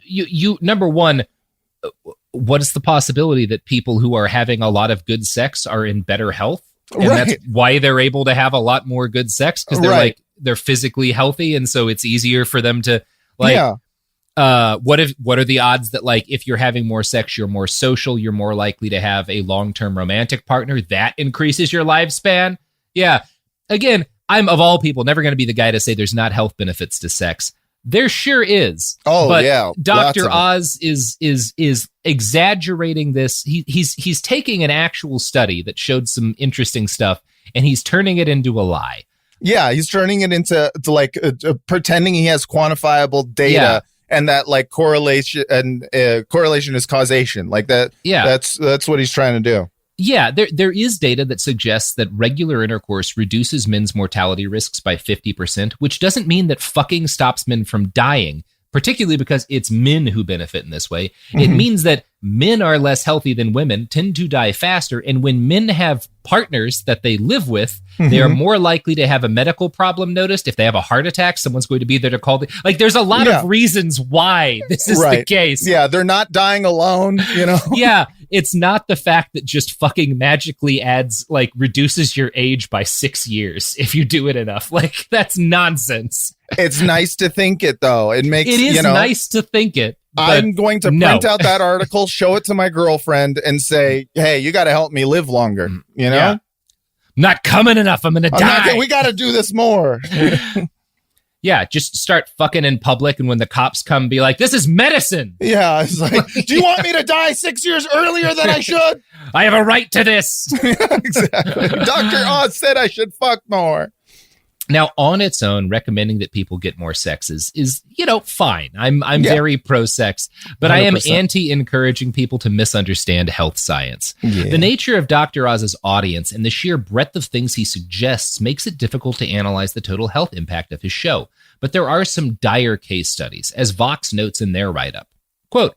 You number one, what is the possibility that people who are having a lot of good sex are in better health? And that's why they're able to have a lot more good sex, because they're physically healthy, and so it's easier for them to what are the odds that if you're having more sex, you're more social, you're more likely to have a long-term romantic partner, that increases your lifespan? Yeah. Again, I'm of all people never going to be the guy to say there's not health benefits to sex. There sure is. Oh, but yeah. Dr. Oz is exaggerating this. He's taking an actual study that showed some interesting stuff, and he's turning it into a lie. Yeah, he's turning it into pretending he has quantifiable data. Yeah. And that correlation is causation. That. Yeah. That's what he's trying to do. Yeah, there is data that suggests that regular intercourse reduces men's mortality risks by 50%, which doesn't mean that fucking stops men from dying, particularly because it's men who benefit in this way. Mm-hmm. It means that men are less healthy than women, tend to die faster, and when men have partners that they live with, they are more likely to have a medical problem noticed. If they have a heart attack, someone's going to be there to call. There's a lot of reasons why this is the case. Yeah, they're not dying alone, Yeah, it's not the fact that just fucking magically reduces your age by 6 years if you do it enough. That's nonsense. It's nice to think it, though. It is nice to think it. I'm going to print out that article, show it to my girlfriend, and say, hey, you got to help me live longer. Yeah. Not coming enough. I'm going to die. We got to do this more. Yeah, just start fucking in public, and when the cops come, be like, this is medicine. Yeah, it's do you want me to die 6 years earlier than I should? I have a right to this. Exactly. Dr. Oz said I should fuck more. Now, on its own, recommending that people get more sex is fine. I'm very pro-sex, but 100%. I am anti-encouraging people to misunderstand health science. Yeah. The nature of Dr. Oz's audience and the sheer breadth of things he suggests makes it difficult to analyze the total health impact of his show. But there are some dire case studies, as Vox notes in their write-up. Quote,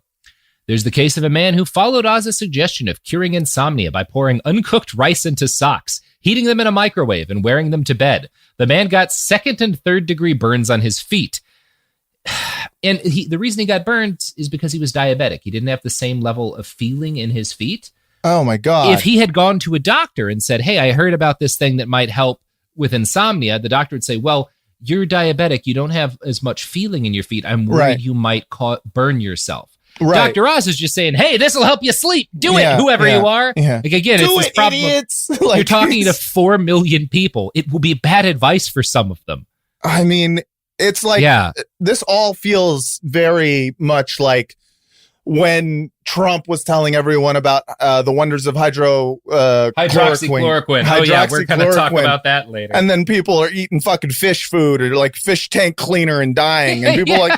there's the case of a man who followed Oz's suggestion of curing insomnia by pouring uncooked rice into socks, heating them in a microwave, and wearing them to bed. The man got second and third degree burns on his feet. And the reason he got burned is because he was diabetic. He didn't have the same level of feeling in his feet. Oh, my God. If he had gone to a doctor and said, hey, I heard about this thing that might help with insomnia, the doctor would say, well, you're diabetic. You don't have as much feeling in your feet. I'm worried you might burn yourself. Right. Dr. Oz is just saying, hey, this will help you sleep. Do it, whoever you are. Yeah. Again, it's this problem. Idiots. You're talking to 4 million people. It will be bad advice for some of them. I mean, it's this all feels very much like when Trump was telling everyone about the wonders of hydroxychloroquine. Oh, yeah, we're going to talk about that later. And then people are eating fucking fish food or fish tank cleaner and dying. And people are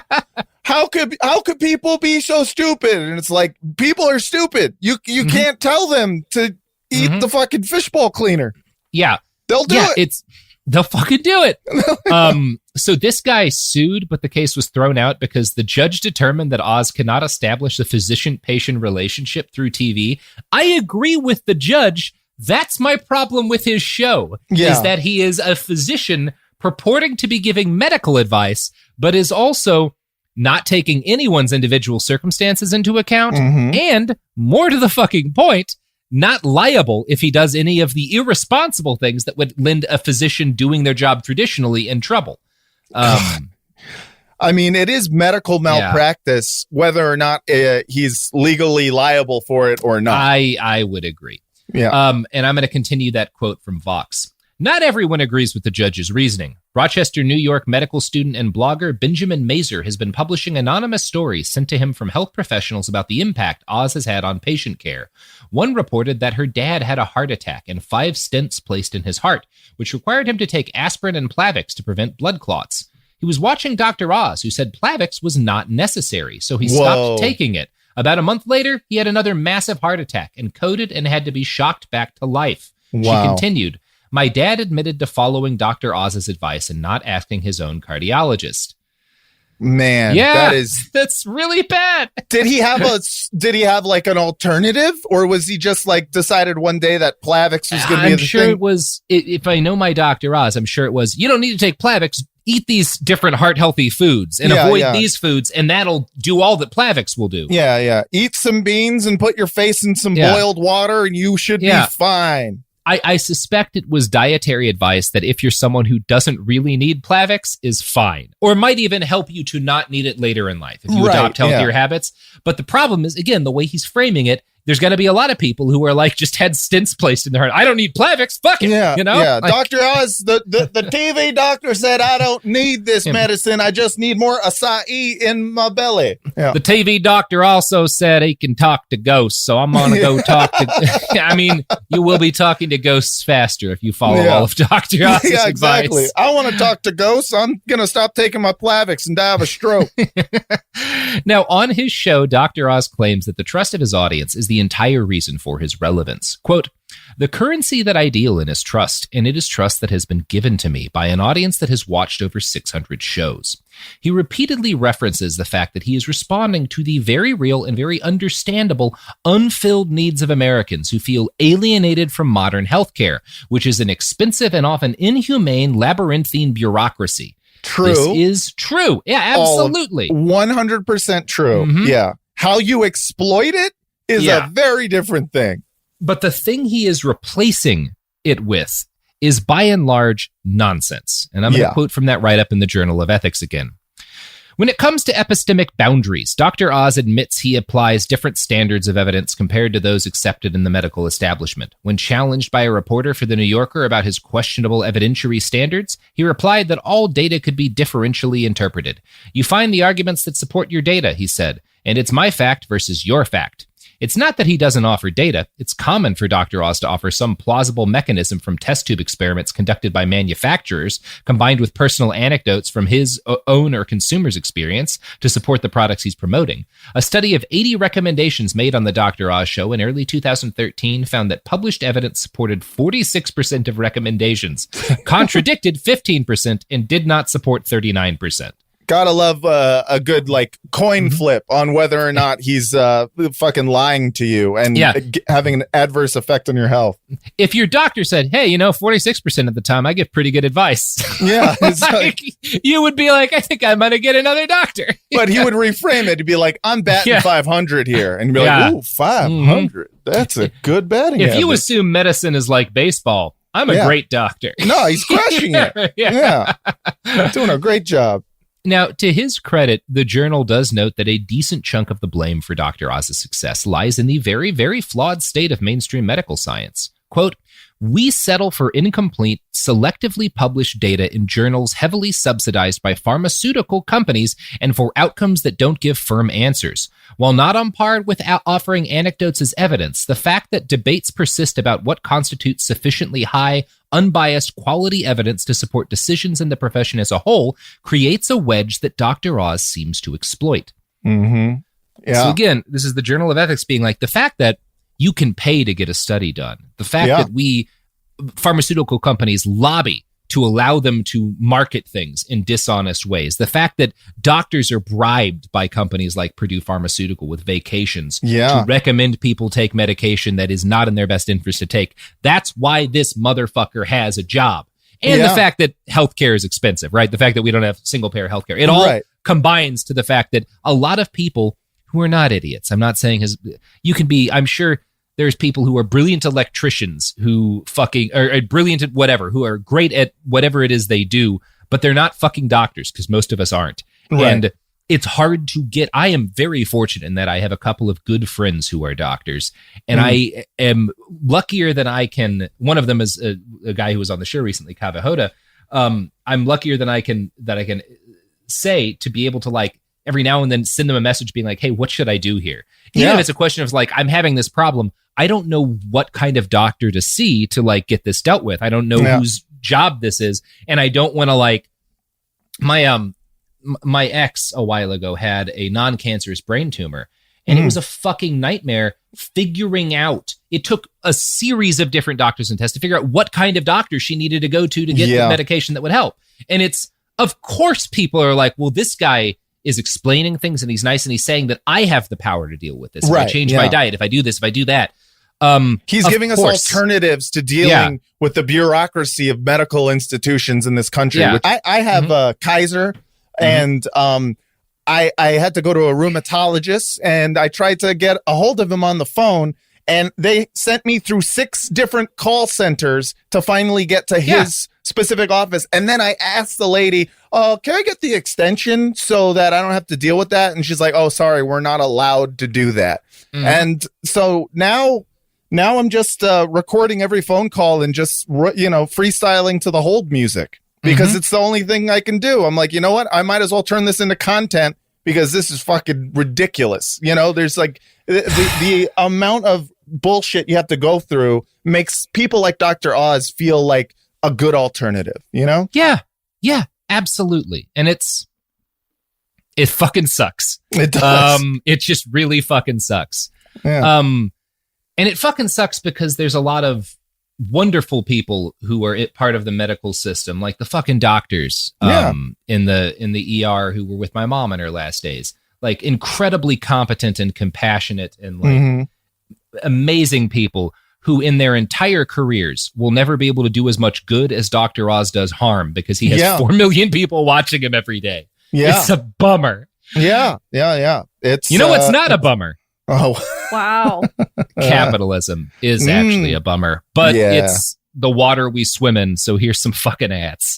how could people be so stupid? And it's people are stupid. You can't tell them to eat the fucking fishbowl cleaner. Yeah. They'll do it. They'll fucking do it. So this guy sued, but the case was thrown out because the judge determined that Oz cannot establish a physician-patient relationship through TV. I agree with the judge. That's my problem with his show, is that he is a physician purporting to be giving medical advice, but is also not taking anyone's individual circumstances into account, and, more to the fucking point, not liable if he does any of the irresponsible things that would lend a physician doing their job traditionally in trouble. I mean, it is medical malpractice, whether or not he's legally liable for it or not. I would agree. Yeah. And I'm going to continue that quote from Vox. Not everyone agrees with the judge's reasoning. Rochester, New York medical student and blogger Benjamin Mazer has been publishing anonymous stories sent to him from health professionals about the impact Oz has had on patient care. One reported that her dad had a heart attack and 5 stents placed in his heart, which required him to take aspirin and Plavix to prevent blood clots. He was watching Dr. Oz, who said Plavix was not necessary, so he stopped taking it. About a month later, he had another massive heart attack and coded and had to be shocked back to life. She continued, my dad admitted to following Dr. Oz's advice and not asking his own cardiologist. Man, that's really bad. Did he have like an alternative, or was he just like decided one day that Plavix was going to be the sure thing? It was. If I know my Dr. Oz, I'm sure it was. You don't need to take Plavix. Eat these different heart healthy foods and avoid these foods, and that'll do all that Plavix will do. Yeah. Eat some beans and put your face in some boiled water, and you should be fine. I suspect it was dietary advice that if you're someone who doesn't really need Plavix is fine, or might even help you to not need it later in life if you adopt healthier habits. But the problem is, again, the way he's framing it, there's going to be a lot of people who are like, just had stents placed in their heart. I don't need Plavix. Fuck it. Yeah. You know? Yeah. Dr. Oz, the TV doctor said, I don't need this medicine. I just need more acai in my belly. Yeah. The TV doctor also said he can talk to ghosts. So I'm going to go talk to, I mean, you will be talking to ghosts faster if you follow all of Dr. Oz's exactly. advice. I want to talk to ghosts. I'm going to stop taking my Plavix and die of a stroke. Now, on his show, Dr. Oz claims that the trust of his audience is the entire reason for his relevance. Quote, the currency that I deal in is trust, and it is trust that has been given to me by an audience that has watched over 600 shows. He repeatedly references the fact that he is responding to the very real and very understandable unfilled needs of Americans who feel alienated from modern healthcare, which is an expensive and often inhumane labyrinthine bureaucracy. True. This is true. Yeah, absolutely. 100% true. Mm-hmm. Yeah. How you exploit it is a very different thing. But the thing he is replacing it with is by and large nonsense. And I'm going to quote from that write-up in the Journal of Ethics again. When it comes to epistemic boundaries, Dr. Oz admits he applies different standards of evidence compared to those accepted in the medical establishment. When challenged by a reporter for The New Yorker about his questionable evidentiary standards, he replied that all data could be differentially interpreted. You find the arguments that support your data, he said, and it's my fact versus your fact. It's not that he doesn't offer data. It's common for Dr. Oz to offer some plausible mechanism from test tube experiments conducted by manufacturers, combined with personal anecdotes from his own or consumer's experience to support the products he's promoting. A study of 80 recommendations made on the Dr. Oz show in early 2013 found that published evidence supported 46% of recommendations, contradicted 15%, and did not support 39%. Gotta love a good like coin flip on whether or not he's fucking lying to you and having an adverse effect on your health. If your doctor said, hey, 46% of the time I give pretty good advice. Yeah. You would be like, I think I'm going to get another doctor. But he would reframe it to be like, I'm batting 500 here. And be like, ooh, 500. That's a good batting If habit. you assume medicine is like baseball, I'm a great doctor. No, he's crushing it. Yeah. Doing a great job. Now, to his credit, the Journal does note that a decent chunk of the blame for Dr. Oz's success lies in the very, very flawed state of mainstream medical science. Quote, we settle for incomplete, selectively published data in journals heavily subsidized by pharmaceutical companies and for outcomes that don't give firm answers. While not on par with offering anecdotes as evidence, the fact that debates persist about what constitutes sufficiently high, unbiased quality evidence to support decisions in the profession as a whole creates a wedge that Dr. Oz seems to exploit. Mm-hmm. Yeah. So again, this is the Journal of Ethics being like, the fact that you can pay to get a study done, the fact that pharmaceutical companies lobby to allow them to market things in dishonest ways, the fact that doctors are bribed by companies like Purdue Pharmaceutical with vacations to recommend people take medication that is not in their best interest to take. That's why this motherfucker has a job. And the fact that healthcare is expensive, right? The fact that we don't have single payer healthcare. It all combines to the fact that a lot of people who are not idiots, I'm not saying you can be, I'm sure there's people who are brilliant electricians who are brilliant at whatever, who are great at whatever it is they do, but they're not fucking doctors because most of us aren't. Right. And it's hard to get. I am very fortunate in that I have a couple of good friends who are doctors, and I am luckier than I can. One of them is a guy who was on the show recently, Kaveh Hoda. I'm luckier than I can say to be able to, like, every now and then send them a message being like, hey, what should I do here? Even if it's a question of like, I'm having this problem. I don't know what kind of doctor to see to like get this dealt with. I don't know whose job this is. And I don't want to like my ex a while ago had a non-cancerous brain tumor, and it was a fucking nightmare figuring out. It took a series of different doctors and tests to figure out what kind of doctor she needed to go to get the medication that would help. And it's, of course, people are like, well, this guy is explaining things and he's nice and he's saying that I have the power to deal with this. If I change my diet, if I do this, if I do that. He's giving us alternatives to dealing with the bureaucracy of medical institutions in this country. Yeah. Which I have Kaiser, and I had to go to a rheumatologist, and I tried to get a hold of him on the phone, and they sent me through 6 different call centers to finally get to his specific office. And then I asked the lady, can I get the extension so that I don't have to deal with that? And she's like, oh, sorry, we're not allowed to do that. And so now I'm just recording every phone call and just, freestyling to the hold music because it's the only thing I can do. I'm like, you know what? I might as well turn this into content because this is fucking ridiculous. There's like the amount of bullshit you have to go through makes people like Dr. Oz feel like a good alternative, Yeah, absolutely. And it fucking sucks. It does. It just really fucking sucks. Yeah. And it fucking sucks because there's a lot of wonderful people who are part of the medical system, like the fucking doctors in the ER who were with my mom in her last days. Like incredibly competent and compassionate and like amazing people who in their entire careers will never be able to do as much good as Dr. Oz does harm because he has 4 million people watching him every day. Yeah. It's a bummer. Yeah. It's what's not a bummer? Oh, wow. Capitalism is actually a bummer, but it's the water we swim in. So here's some fucking ads.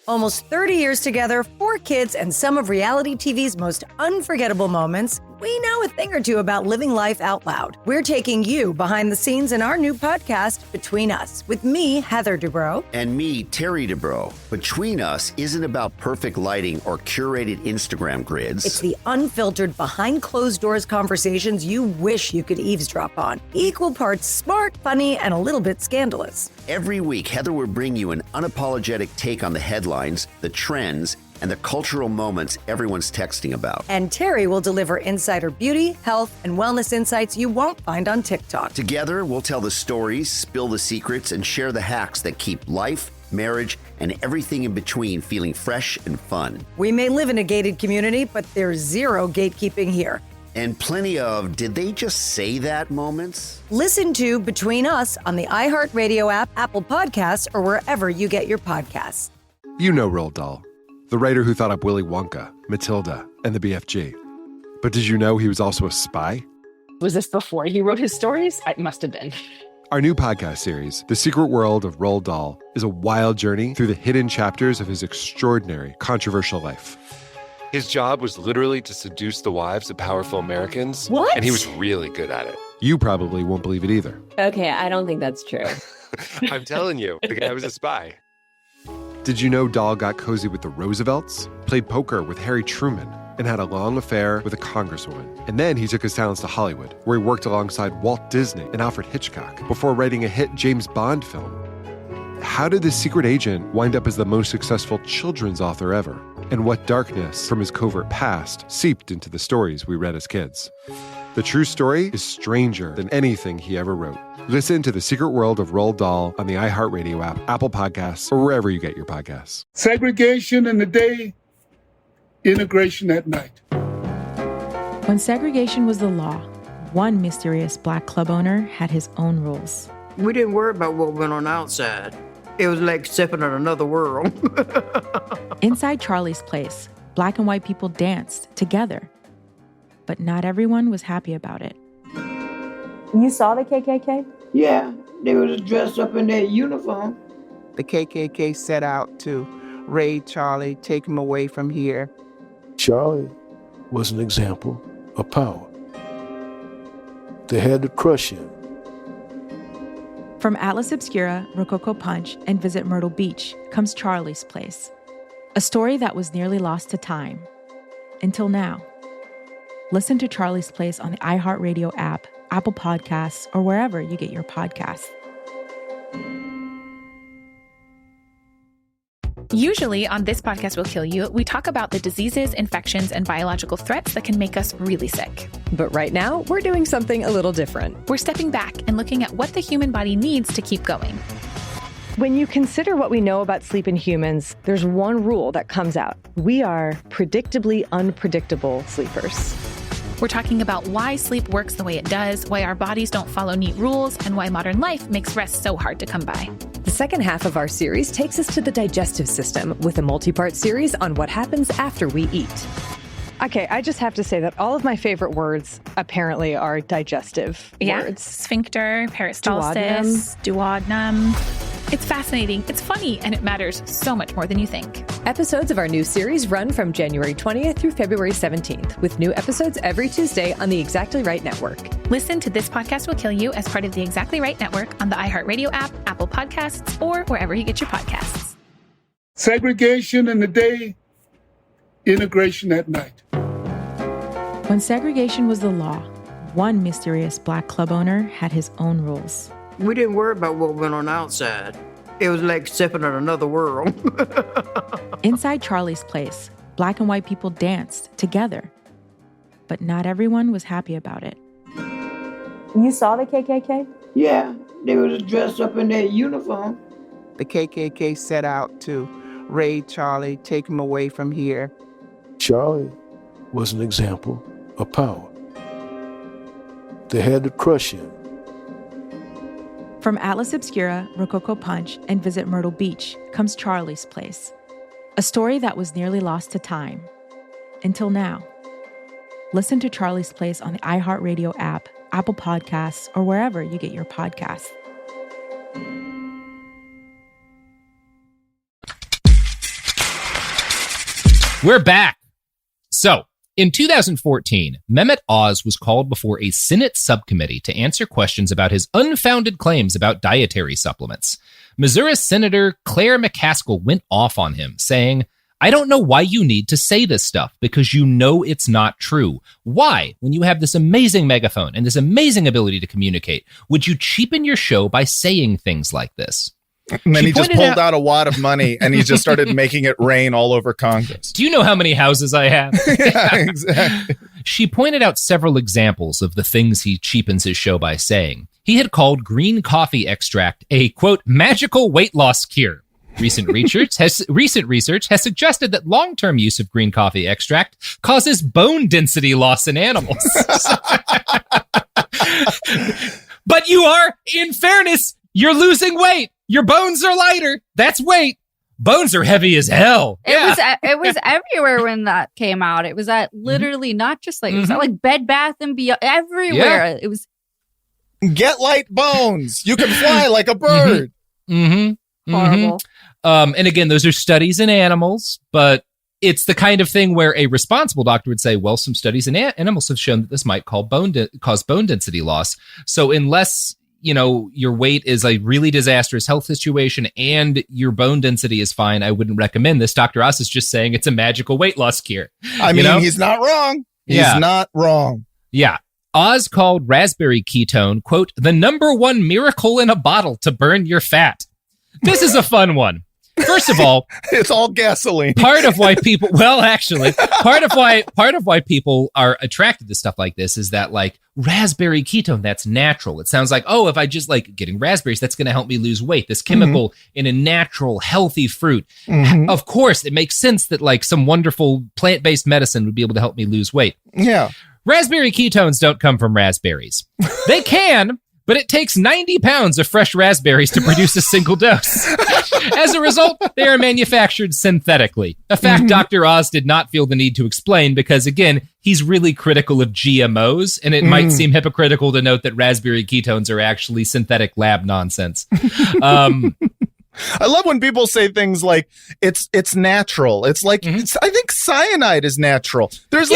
Almost 30 years together, 4 kids, and some of reality TV's most unforgettable moments. We know a thing or two about living life out loud. We're taking you behind the scenes in our new podcast, Between Us, with me, Heather Dubrow. And me, Terry Dubrow. Between Us isn't about perfect lighting or curated Instagram grids. It's the unfiltered, behind-closed-doors conversations you wish you could eavesdrop on. Equal parts smart, funny, and a little bit scandalous. Every week, Heather will bring you an unapologetic take on the headlines, the trends, and the cultural moments everyone's texting about. And Terry will deliver insider beauty, health, and wellness insights you won't find on TikTok. Together, we'll tell the stories, spill the secrets, and share the hacks that keep life, marriage, and everything in between feeling fresh and fun. We may live in a gated community, but there's zero gatekeeping here. And plenty of, did they just say that moments? Listen to Between Us on the iHeartRadio app, Apple Podcasts, or wherever you get your podcasts. You know Roald Dahl, the writer who thought up Willy Wonka, Matilda, and the BFG. But did you know he was also a spy? Was this before he wrote his stories? It must have been. Our new podcast series, The Secret World of Roald Dahl, is a wild journey through the hidden chapters of his extraordinary, controversial life. His job was literally to seduce the wives of powerful Americans. What? And he was really good at it. You probably won't believe it either. Okay, I don't think that's true. I'm telling you, the guy was a spy. Did you know Dahl got cozy with the Roosevelts, played poker with Harry Truman, and had a long affair with a congresswoman? And then he took his talents to Hollywood, where he worked alongside Walt Disney and Alfred Hitchcock before writing a hit James Bond film. How did this secret agent wind up as the most successful children's author ever? And what darkness from his covert past seeped into the stories we read as kids? The true story is stranger than anything he ever wrote. Listen to The Secret World of Roald Dahl on the iHeartRadio app, Apple Podcasts, or wherever you get your podcasts. Segregation in the day, integration at night. When segregation was the law, one mysterious black club owner had his own rules. We didn't worry about what went on outside. It was like stepping in another world. Inside Charlie's Place, black and white people danced together. But not everyone was happy about it. You saw the KKK? Yeah, they was dressed up in their uniform. The KKK set out to Ray, Charlie, take him away from here. Charlie was an example of power. They had to crush him. From Atlas Obscura, Rococo Punch, and Visit Myrtle Beach comes Charlie's Place, a story that was nearly lost to time. Until now. Listen to Charlie's Place on the iHeartRadio app, Apple Podcasts, or wherever you get your podcasts. Usually on This Podcast Will Kill You, we talk about the diseases, infections, and biological threats that can make us really sick. But right now, we're doing something a little different. We're stepping back and looking at what the human body needs to keep going. When you consider what we know about sleep in humans, there's one rule that comes out. We are predictably unpredictable sleepers. We're talking about why sleep works the way it does, why our bodies don't follow neat rules, and why modern life makes rest so hard to come by. The second half of our series takes us to the digestive system with a multi-part series on what happens after we eat. Okay, I just have to say that all of my favorite words apparently are digestive words. Sphincter, peristalsis, duodenum. It's fascinating, it's funny, and it matters so much more than you think. Episodes of our new series run from January 20th through February 17th, with new episodes every Tuesday on the Exactly Right Network. Listen to This Podcast Will Kill You as part of the Exactly Right Network on the iHeartRadio app, Apple Podcasts, or wherever you get your podcasts. Segregation in the day, integration at night. When segregation was the law, one mysterious black club owner had his own rules. We didn't worry about what went on outside. It was like stepping in another world. Inside Charlie's Place, black and white people danced together. But not everyone was happy about it. You saw the KKK? Yeah, they was dressed up in their uniform. The KKK set out to raid Charlie, take him away from here. Charlie was an example of power. They had to crush him. From Atlas Obscura, Rococo Punch, and Visit Myrtle Beach comes Charlie's Place, a story that was nearly lost to time. Until now. Listen to Charlie's Place on the iHeartRadio app, Apple Podcasts, or wherever you get your podcasts. We're back. So, in 2014, Mehmet Oz was called before a Senate subcommittee to answer questions about his unfounded claims about dietary supplements. Missouri Senator Claire McCaskill went off on him, saying, "I don't know why you need to say this stuff, because you know it's not true. Why, when you have this amazing megaphone and this amazing ability to communicate, would you cheapen your show by saying things like this?" And then he just pulled out a wad of money and he just started making it rain all over Congress. Do you know how many houses I have? Yeah, exactly. She pointed out several examples of the things he cheapens his show by saying. He had called green coffee extract a, quote, magical weight loss cure. Recent research has suggested that long-term use of green coffee extract causes bone density loss in animals. But you are, in fairness, you're losing weight. Your bones are lighter. That's weight. Bones are heavy as hell. It was everywhere when that came out. It was at literally not just like, it was at like Bed Bath and Beyond, everywhere. Yeah. It was. Get light bones. You can fly like a bird. Horrible. And again, those are studies in animals, but it's the kind of thing where a responsible doctor would say, well, some studies in animals have shown that this might cause bone density loss. So unless, you know, your weight is a really disastrous health situation and your bone density is fine, I wouldn't recommend this. Dr. Oz is just saying it's a magical weight loss cure. I mean, he's not wrong. He's not wrong. Yeah. Oz called raspberry ketone, quote, the #1 miracle in a bottle to burn your fat. This is a fun one. First of all, it's all gasoline. Part of why people, part of why people are attracted to stuff like this is that, like, raspberry ketone, that's natural. It sounds like, oh, if I just like getting raspberries, that's going to help me lose weight. This chemical in a natural, healthy fruit. Of course, it makes sense that like some wonderful plant-based medicine would be able to help me lose weight. Yeah. Raspberry ketones don't come from raspberries. They can, but it takes 90 pounds of fresh raspberries to produce a single dose. As a result, they are manufactured synthetically. A fact Dr. Oz did not feel the need to explain because, again, he's really critical of GMOs, and it might seem hypocritical to note that raspberry ketones are actually synthetic lab nonsense. I love when people say things like it's natural. It's like I think cyanide is natural. There's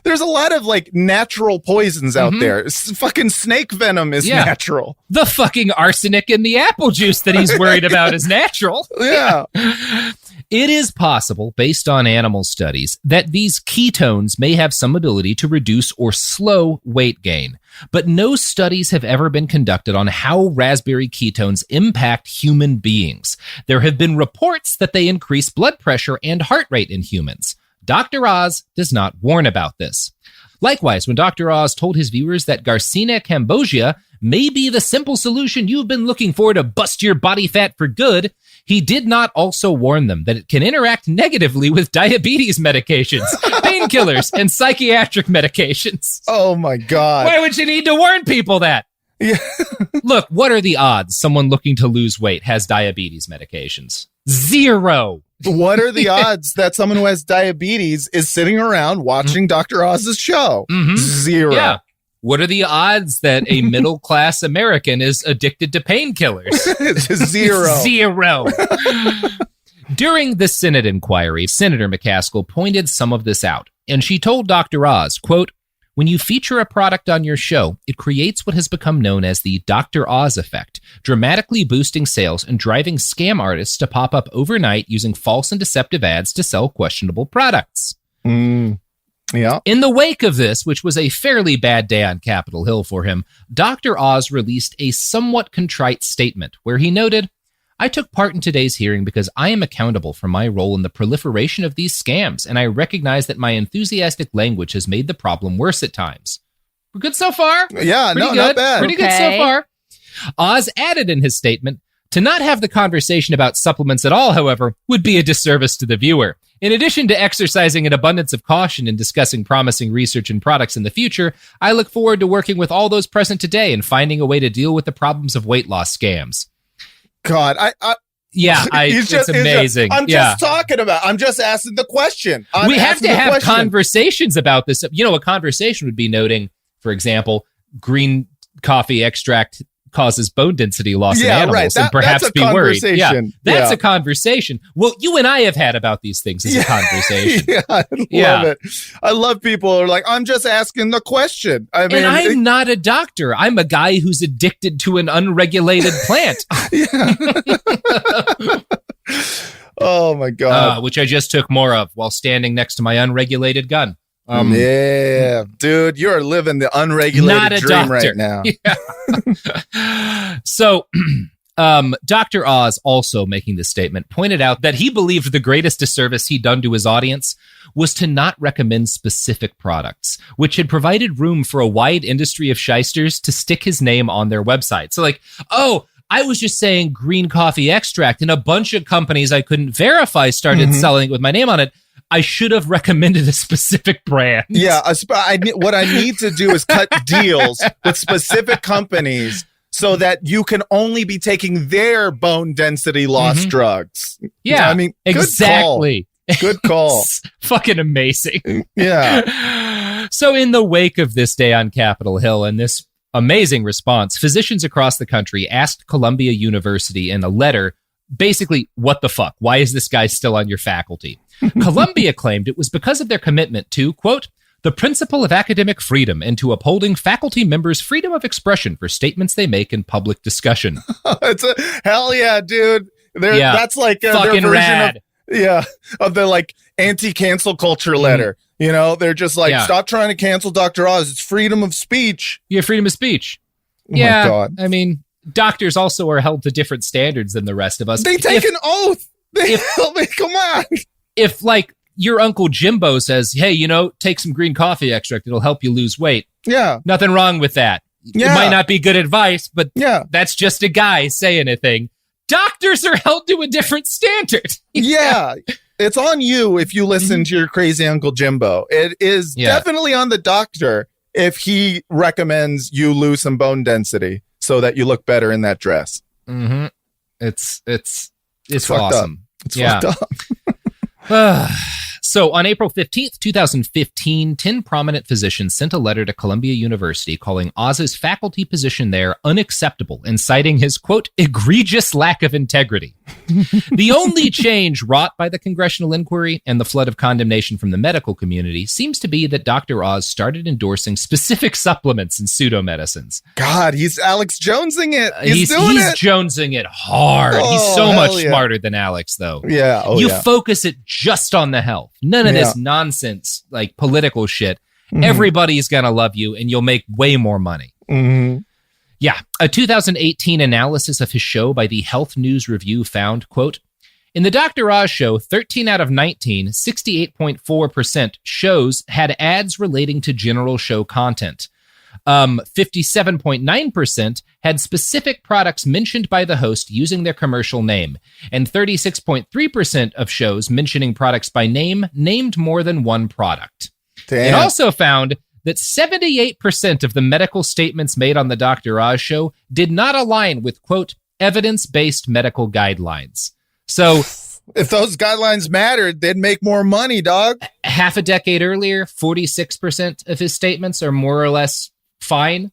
there's a lot of like natural poisons out there. Fucking snake venom is natural. The fucking arsenic in the apple juice that he's worried about is natural. Yeah. It is possible, based on animal studies, that these ketones may have some ability to reduce or slow weight gain. But no studies have ever been conducted on how raspberry ketones impact human beings. There have been reports that they increase blood pressure and heart rate in humans. Dr. Oz does not warn about this. Likewise, when Dr. Oz told his viewers that Garcinia cambogia may be the simple solution you've been looking for to bust your body fat for good, he did not also warn them that it can interact negatively with diabetes medications, painkillers, and psychiatric medications. Oh my God. Why would you need to warn people that? Yeah. Look, what are the odds someone looking to lose weight has diabetes medications? 0. What are the odds that someone who has diabetes is sitting around watching Dr. Oz's show? 0. Yeah. What are the odds that a middle-class American is addicted to painkillers? 0. 0. During the Senate inquiry, Senator McCaskill pointed some of this out, and she told Dr. Oz, quote, "When you feature a product on your show, it creates what has become known as the Dr. Oz effect, dramatically boosting sales and driving scam artists to pop up overnight using false and deceptive ads to sell questionable products." Yeah. In the wake of this, which was a fairly bad day on Capitol Hill for him, Dr. Oz released a somewhat contrite statement where he noted, "I took part in today's hearing because I am accountable for my role in the proliferation of these scams, and I recognize that my enthusiastic language has made the problem worse at times." We're good so far? Yeah, Pretty good. Not bad. Pretty good so far. Oz added in his statement, "To not have the conversation about supplements at all, however, would be a disservice to the viewer. In addition to exercising an abundance of caution in discussing promising research and products in the future, I look forward to working with all those present today and finding a way to deal with the problems of weight loss scams." God, it's amazing. I'm just talking about. I'm just asking the question. We have to have conversations about this. You know, a conversation would be noting, for example, green coffee extract causes bone density loss in animals, and perhaps be worried. Yeah, that's a conversation. Well, you and I have had about these things as a conversation. I love it. I love people who are like, I'm just asking the question. I mean, and I'm not a doctor. I'm a guy who's addicted to an unregulated plant. Oh my God. Which I just took more of while standing next to my unregulated gun. Yeah, dude, you're living the unregulated dream right now. Yeah. So, Dr. Oz, also making this statement, pointed out that he believed the greatest disservice he'd done to his audience was to not recommend specific products, which had provided room for a wide industry of shysters to stick his name on their website. So like, I was just saying green coffee extract, and a bunch of companies I couldn't verify started selling it with my name on it. I should have recommended a specific brand. Yeah, what I need to do is cut deals with specific companies so that you can only be taking their bone density loss drugs. Yeah, I mean, exactly. Good call. Fucking amazing. Yeah. So in the wake of this day on Capitol Hill and this amazing response, physicians across the country asked Columbia University in a letter, basically, what the fuck? Why is this guy still on your faculty? Columbia claimed it was because of their commitment to, quote, the principle of academic freedom and to upholding faculty members' freedom of expression for statements they make in public discussion. Hell yeah, dude. That's like their version rad. of the like anti-cancel culture letter. You know, they're just like, stop trying to cancel Dr. Oz. It's freedom of speech. Yeah, freedom of speech. Oh my God. I mean, doctors also are held to different standards than the rest of us. They take an oath. Come on. If like your Uncle Jimbo says, hey, you know, take some green coffee extract, it'll help you lose weight. Yeah. Nothing wrong with that. Yeah. It might not be good advice, but that's just a guy saying a thing. Doctors are held to a different standard. Yeah. It's on you if you listen to your crazy Uncle Jimbo. It is definitely on the doctor if he recommends you lose some bone density so that you look better in that dress. Mm-hmm. It's It's awesome. It's fucked up. So on April 15th, 2015, 10 prominent physicians sent a letter to Columbia University calling Oz's faculty position there unacceptable and citing his, quote, egregious lack of integrity. The only change wrought by the congressional inquiry and the flood of condemnation from the medical community seems to be that Dr. Oz started endorsing specific supplements and pseudomedicines. God, he's Alex Jonesing it. He's Jonesing it hard. He's so much smarter than Alex, though. Yeah. You focus it just on the health. None of this nonsense, like political shit. Everybody's going to love you and you'll make way more money. Yeah. A 2018 analysis of his show by the Health News Review found, quote, in the Dr. Oz show, 13 out of 19, 68.4% shows had ads relating to general show content. 57.9% had specific products mentioned by the host using their commercial name, and 36.3% of shows mentioning products by name named more than one product. Damn. It also found that 78% of the medical statements made on the Dr. Oz show did not align with, quote, evidence-based medical guidelines. So if those guidelines mattered, they'd make more money, dog. Half a decade earlier, 46% of his statements are more or less fine.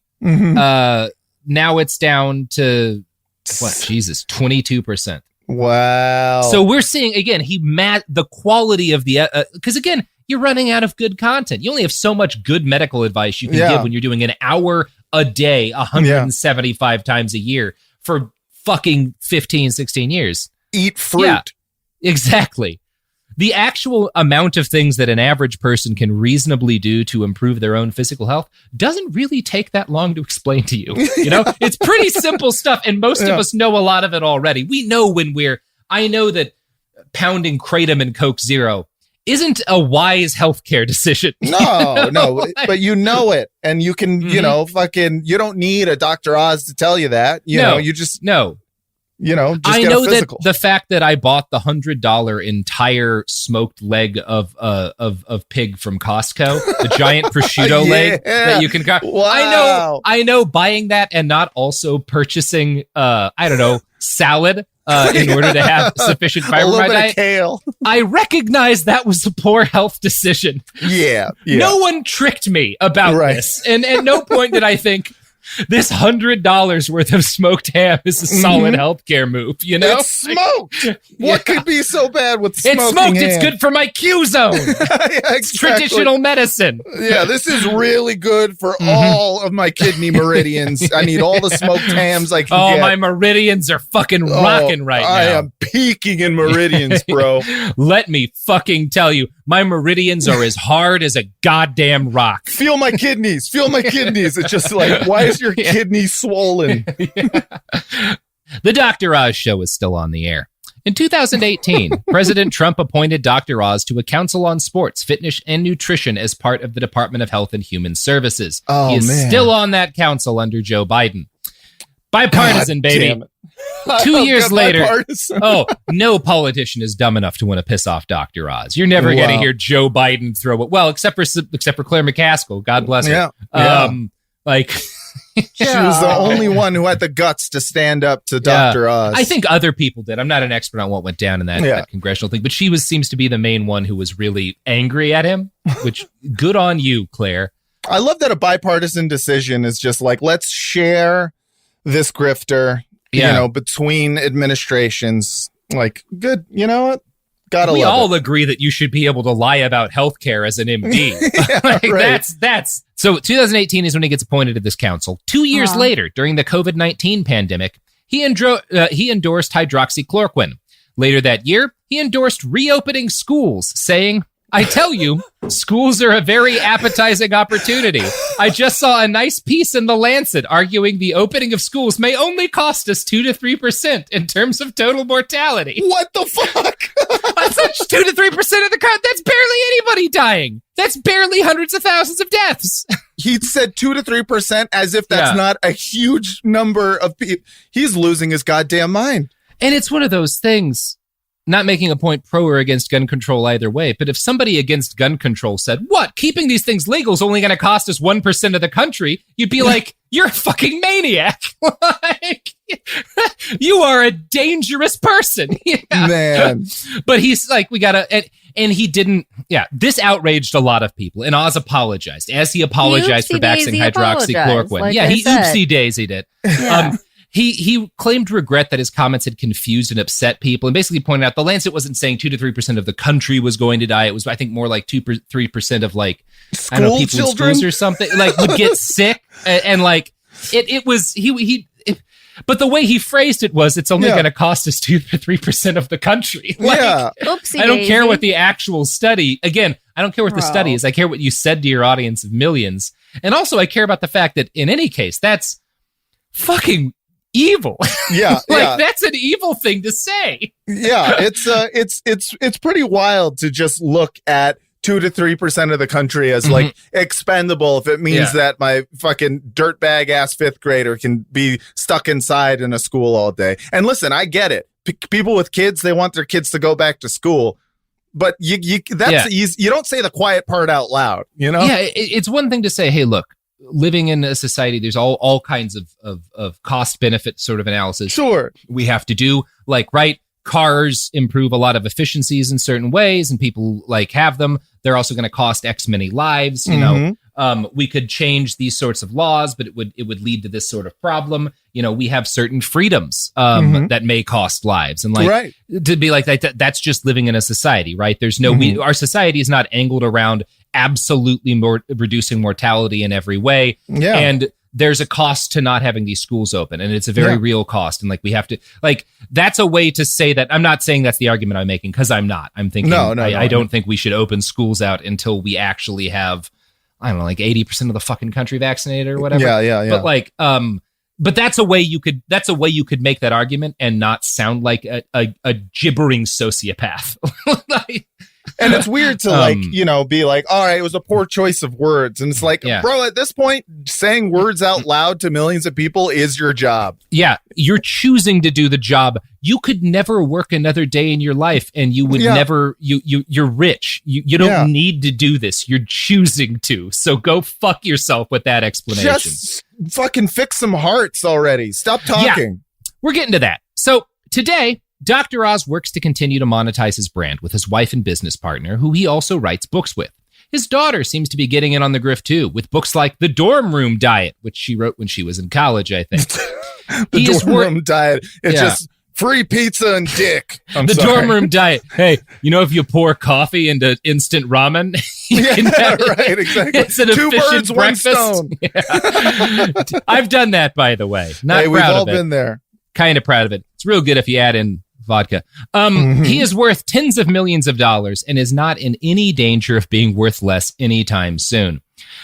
Now it's down to 22%. Wow. So we're seeing again, the quality of the because again, you're running out of good content. You only have so much good medical advice you can give when you're doing an hour a day, 175 times a year for fucking 15, 16 years. Eat fruit. Yeah, exactly. The actual amount of things that an average person can reasonably do to improve their own physical health doesn't really take that long to explain to you. You know, it's pretty simple stuff. And most of us know a lot of it already. We know I know that pounding Kratom and Coke Zero isn't a wise healthcare decision. No, but you know it. And you can, you know, you don't need a Dr. Oz to tell you that. You know, you just you know, just I get know a physical. That the fact that I bought the $100 entire smoked leg of pig from Costco, the giant prosciutto leg that you can. Wow. I know buying that and not also purchasing salad in order to have sufficient fiber in my diet. Kale. I recognize that was a poor health decision. Yeah. No one tricked me about this, and at no point did I think this $100 worth of smoked ham is a solid healthcare move, you know? It's smoked. What could be so bad with smoking It's smoked. ham? It's good for my Q zone. It's traditional medicine. Yeah, this is really good for all of my kidney meridians. I need all the smoked hams I can get. Oh, my meridians are fucking rocking right now. I am peaking in meridians, bro. Let me fucking tell you, my meridians are as hard as a goddamn rock. Feel my kidneys. Feel my kidneys. It's just like, why is your kidney swollen? The Dr. Oz show is still on the air. In 2018, President Trump appointed Dr. Oz to a council on sports, fitness, and nutrition as part of the Department of Health and Human Services. He is still on that council under Joe Biden. Bipartisan, baby. 2 years later, no politician is dumb enough to want to piss off Dr. Oz. You're never going to hear Joe Biden throw it. Well, except for Claire McCaskill. God bless her. She was the only one who had the guts to stand up to Dr. Oz. I think other people did. I'm not an expert on what went down in that congressional thing, but she seems to be the main one who was really angry at him, which good on you, Claire. I love that a bipartisan decision is just like, let's share this grifter, you know, between administrations. Like, good, you know what? We all agree that you should be able to lie about healthcare as an MD. That's so 2018 is when he gets appointed to this council. 2 years later, during the COVID-19 pandemic, he endorsed hydroxychloroquine. Later that year, he endorsed reopening schools, saying, I tell you, schools are a very appetizing opportunity. I just saw a nice piece in The Lancet arguing the opening of schools may only cost us 2 to 3% in terms of total mortality. What the fuck? That's 2 to 3% of the crowd. That's barely anybody dying. That's barely hundreds of thousands of deaths. He said 2 to 3% as if that's not a huge number of people. He's losing his goddamn mind. And it's one of those things. Not making a point pro or against gun control either way, but if somebody against gun control said, what, keeping these things legal is only going to cost us 1% of the country, you'd be like, you're a fucking maniac. Like, you are a dangerous person. Man. But he's like, we gotta, and he didn't, Yeah, this outraged a lot of people, and Oz apologized. As he apologized for vaxing hydroxychloroquine. like yeah, I he said. oopsie-daisied it. Yeah. He claimed regret that his comments had confused and upset people, and basically pointed out the Lancet wasn't saying 2 to 3% of the country was going to die. It was, I think, more like 3% of like I don't know, people in schools or something like would get sick, and like it was but the way he phrased it was, it's only going to cost us 2 to 3% of the country. Like, Oopsie I don't care daisy. what the actual study. Again, I don't care what the study is. I care what you said to your audience of millions, and also I care about the fact that in any case, that's fucking evil. Yeah, that's an evil thing to say. Yeah, it's pretty wild to just look at 2 to 3% of the country as like expendable if it means that my fucking dirtbag ass 5th grader can be stuck inside in a school all day. And listen, I get it. People with kids, they want their kids to go back to school. But that's easy. You don't say the quiet part out loud, you know? Yeah, it's one thing to say, hey, look, living in a society, there's all kinds of cost benefit sort of analysis. Sure. We have to do, like, right, cars improve a lot of efficiencies in certain ways, and people like have them. They're also going to cost X many lives. You know, we could change these sorts of laws, but it would lead to this sort of problem. You know, we have certain freedoms that may cost lives, and like to be like that's just living in a society, right? There's no our society is not angled around absolutely reducing mortality in every way, and there's a cost to not having these schools open, and it's a very real cost. And like, we have to, like, that's a way to say that. I'm not saying that's the argument I'm making, because I'm not. I'm thinking, I don't think we should open schools out until we actually have, I don't know, like 80% of the fucking country vaccinated or whatever. Yeah. But like, but that's a way you could make that argument and not sound like a gibbering sociopath. And it's weird to like, you know, be like, all right, it was a poor choice of words. And it's like, bro, at this point, saying words out loud to millions of people is your job. Yeah, you're choosing to do the job. You could never work another day in your life, and you would never, you're rich. You don't need to do this. You're choosing to. So go fuck yourself with that explanation. Just fucking fix some hearts already. Stop talking. Yeah, we're getting to that. So today, Dr. Oz works to continue to monetize his brand with his wife and business partner, who he also writes books with. His daughter seems to be getting in on the grift too, with books like The Dorm Room Diet, which she wrote when she was in college, I think. The Dorm Room Diet. It's just free pizza and dick. The Dorm Room Diet. Hey, you know, if you pour coffee into instant ramen, right, exactly. It's an 2 efficient birds, breakfast. 1 stone. Yeah. I've done that, by the way. Not hey, proud we've all of it. been there. Kind of proud of it. It's real good if you add in vodka. He is worth tens of millions of dollars and is not in any danger of being worth less anytime soon.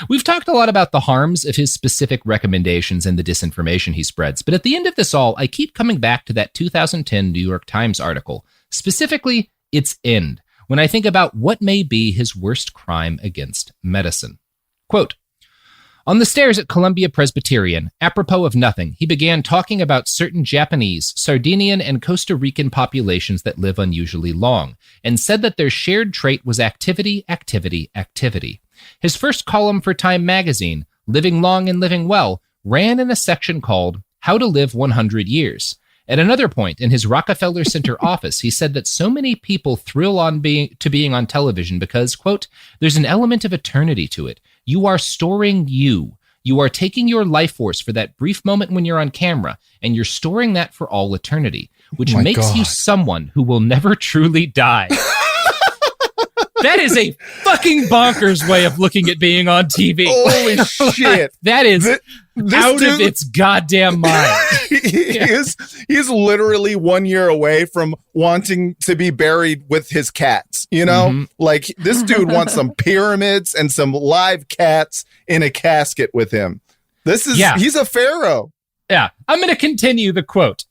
We've talked a lot about the harms of his specific recommendations and the disinformation he spreads, but at the end of this all, I keep coming back to that 2010 New York Times article, specifically its end, when I think about what may be his worst crime against medicine. Quote, on the stairs at Columbia Presbyterian, apropos of nothing, he began talking about certain Japanese, Sardinian, and Costa Rican populations that live unusually long, and said that their shared trait was activity, activity, activity. His first column for Time magazine, Living Long and Living Well, ran in a section called How to Live 100 Years. At another point in his Rockefeller Center office, he said that so many people thrill on being on television because, quote, there's an element of eternity to it. You are storing you. You are taking your life force for that brief moment when you're on camera, and you're storing that for all eternity, which makes you someone who will never truly die. That is a fucking bonkers way of looking at being on TV. Holy shit. That is out of its goddamn mind. He's literally 1 year away from wanting to be buried with his cats, you know? Like, this dude wants some pyramids and some live cats in a casket with him. He's a pharaoh. Yeah, I'm going to continue the quote.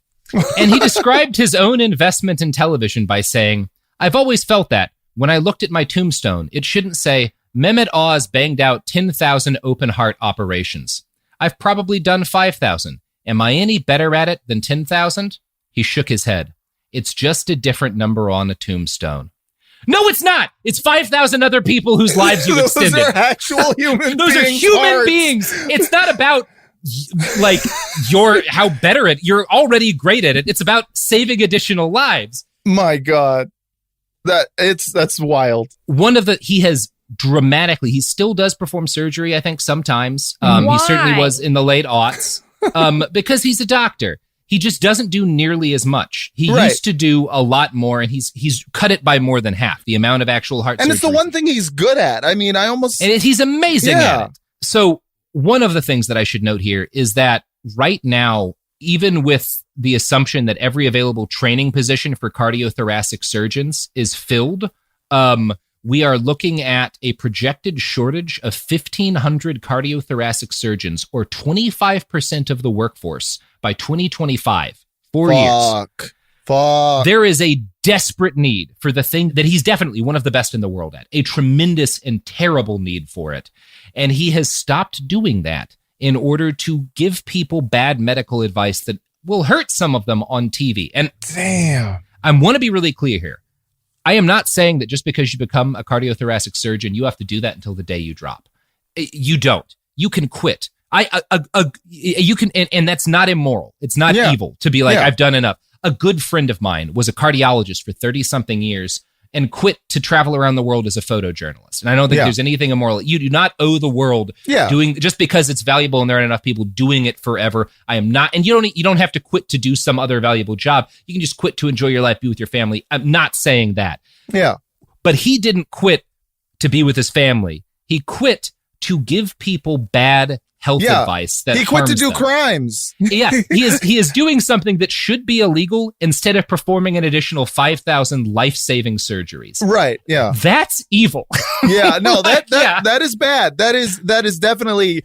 And he described his own investment in television by saying, I've always felt that. When I looked at my tombstone, it shouldn't say, Mehmet Oz banged out 10,000 open heart operations. I've probably done 5,000. Am I any better at it than 10,000? He shook his head. It's just a different number on a tombstone. No, it's not. It's 5,000 other people whose lives you've extended. Those are actual human beings. Those are human beings. It's not about like how better at. You're already great at it. It's about saving additional lives. My God. That's wild. He has dramatically, he still does perform surgery, I think, sometimes. He certainly was in the late aughts, because he's a doctor. He just doesn't do nearly as much. He used to do a lot more, and he's cut it by more than half, the amount of actual heart surgery. And it's the one thing he's good at. I mean, he's amazing at it. So one of the things that I should note here is that right now, even with the assumption that every available training position for cardiothoracic surgeons is filled, we are looking at a projected shortage of 1,500 cardiothoracic surgeons, or 25% of the workforce by 2025. 4 years. Fuck. There is a desperate need for the thing that he's definitely one of the best in the world at, a tremendous and terrible need for it. And he has stopped doing that in order to give people bad medical advice that will hurt some of them on TV. And damn, I want to be really clear here. I am not saying that just because you become a cardiothoracic surgeon, you have to do that until the day you drop. You don't. You can quit. You can, and that's not immoral. It's not evil to be like, I've done enough. A good friend of mine was a cardiologist for 30-something years and quit to travel around the world as a photojournalist. And I don't think there's anything immoral. You do not owe the world doing, just because it's valuable and there aren't enough people doing it forever. I am not, and you don't have to quit to do some other valuable job. You can just quit to enjoy your life, be with your family. I'm not saying that. Yeah. But he didn't quit to be with his family. He quit to give people bad health advice that he quit to do them. Crimes. He is doing something that should be illegal instead of performing an additional 5,000 life-saving surgeries. Right. Yeah. That's evil. Yeah. No, that is bad. That is definitely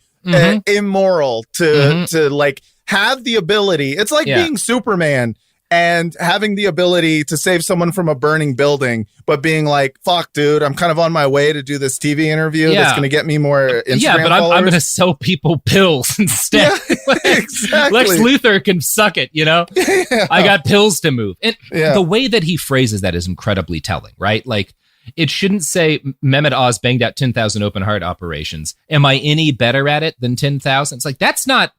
immoral to like have the ability. It's like being Superman and having the ability to save someone from a burning building, but being like, fuck, dude, I'm kind of on my way to do this TV interview that's going to get me more Instagram but followers. I'm going to sell people pills instead. Yeah, exactly. Lex Luthor can suck it, you know? Yeah. I got pills to move. And the way that he phrases that is incredibly telling, right? Like, it shouldn't say Mehmet Oz banged out 10,000 open heart operations. Am I any better at it than 10,000? It's like, that's not...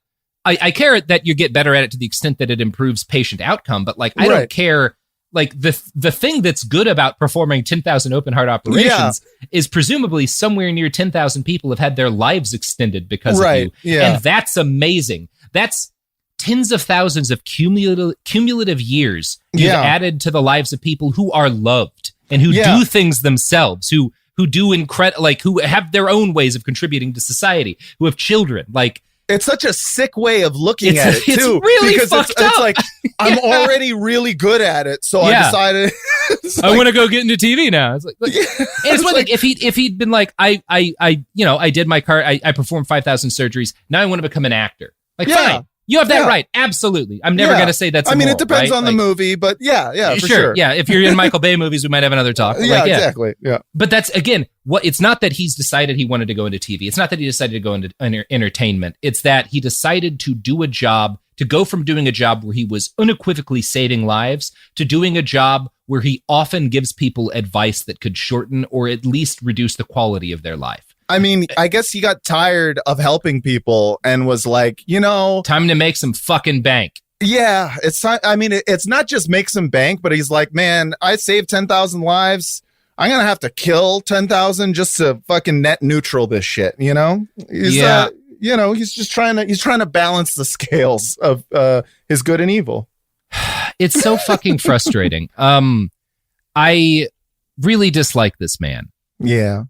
I care that you get better at it to the extent that it improves patient outcome, but like I don't care. Like the thing that's good about performing 10,000 open heart operations is presumably somewhere near 10,000 people have had their lives extended because of you, and that's amazing. That's tens of thousands of cumulative years you've added to the lives of people who are loved and who do things themselves, who do who have their own ways of contributing to society, who have children, like. It's such a sick way of looking at it, too. It's really because fucked up. It's like, I'm already really good at it, so I decided... I want to go get into TV now. It's like, it's like if he'd been like, I did my I performed 5,000 surgeries. Now I want to become an actor. Like, fine. You have that right. Absolutely. I'm never going to say that's immoral, it depends on the movie, but for sure. Yeah, if you're in Michael Bay movies, we might have another talk. Exactly. Yeah. But that's, again, it's not that he's decided he wanted to go into TV. It's not that he decided to go into entertainment. It's that he decided to do a job, to go from doing a job where he was unequivocally saving lives to doing a job where he often gives people advice that could shorten or at least reduce the quality of their life. I mean, I guess he got tired of helping people and was like, time to make some fucking bank. Yeah, it's not just make some bank, but he's like, man, I saved 10,000 lives. I'm going to have to kill 10,000 just to fucking net neutral this shit, He's, he's just trying to balance the scales of his good and evil. It's so fucking frustrating. I really dislike this man. Yeah.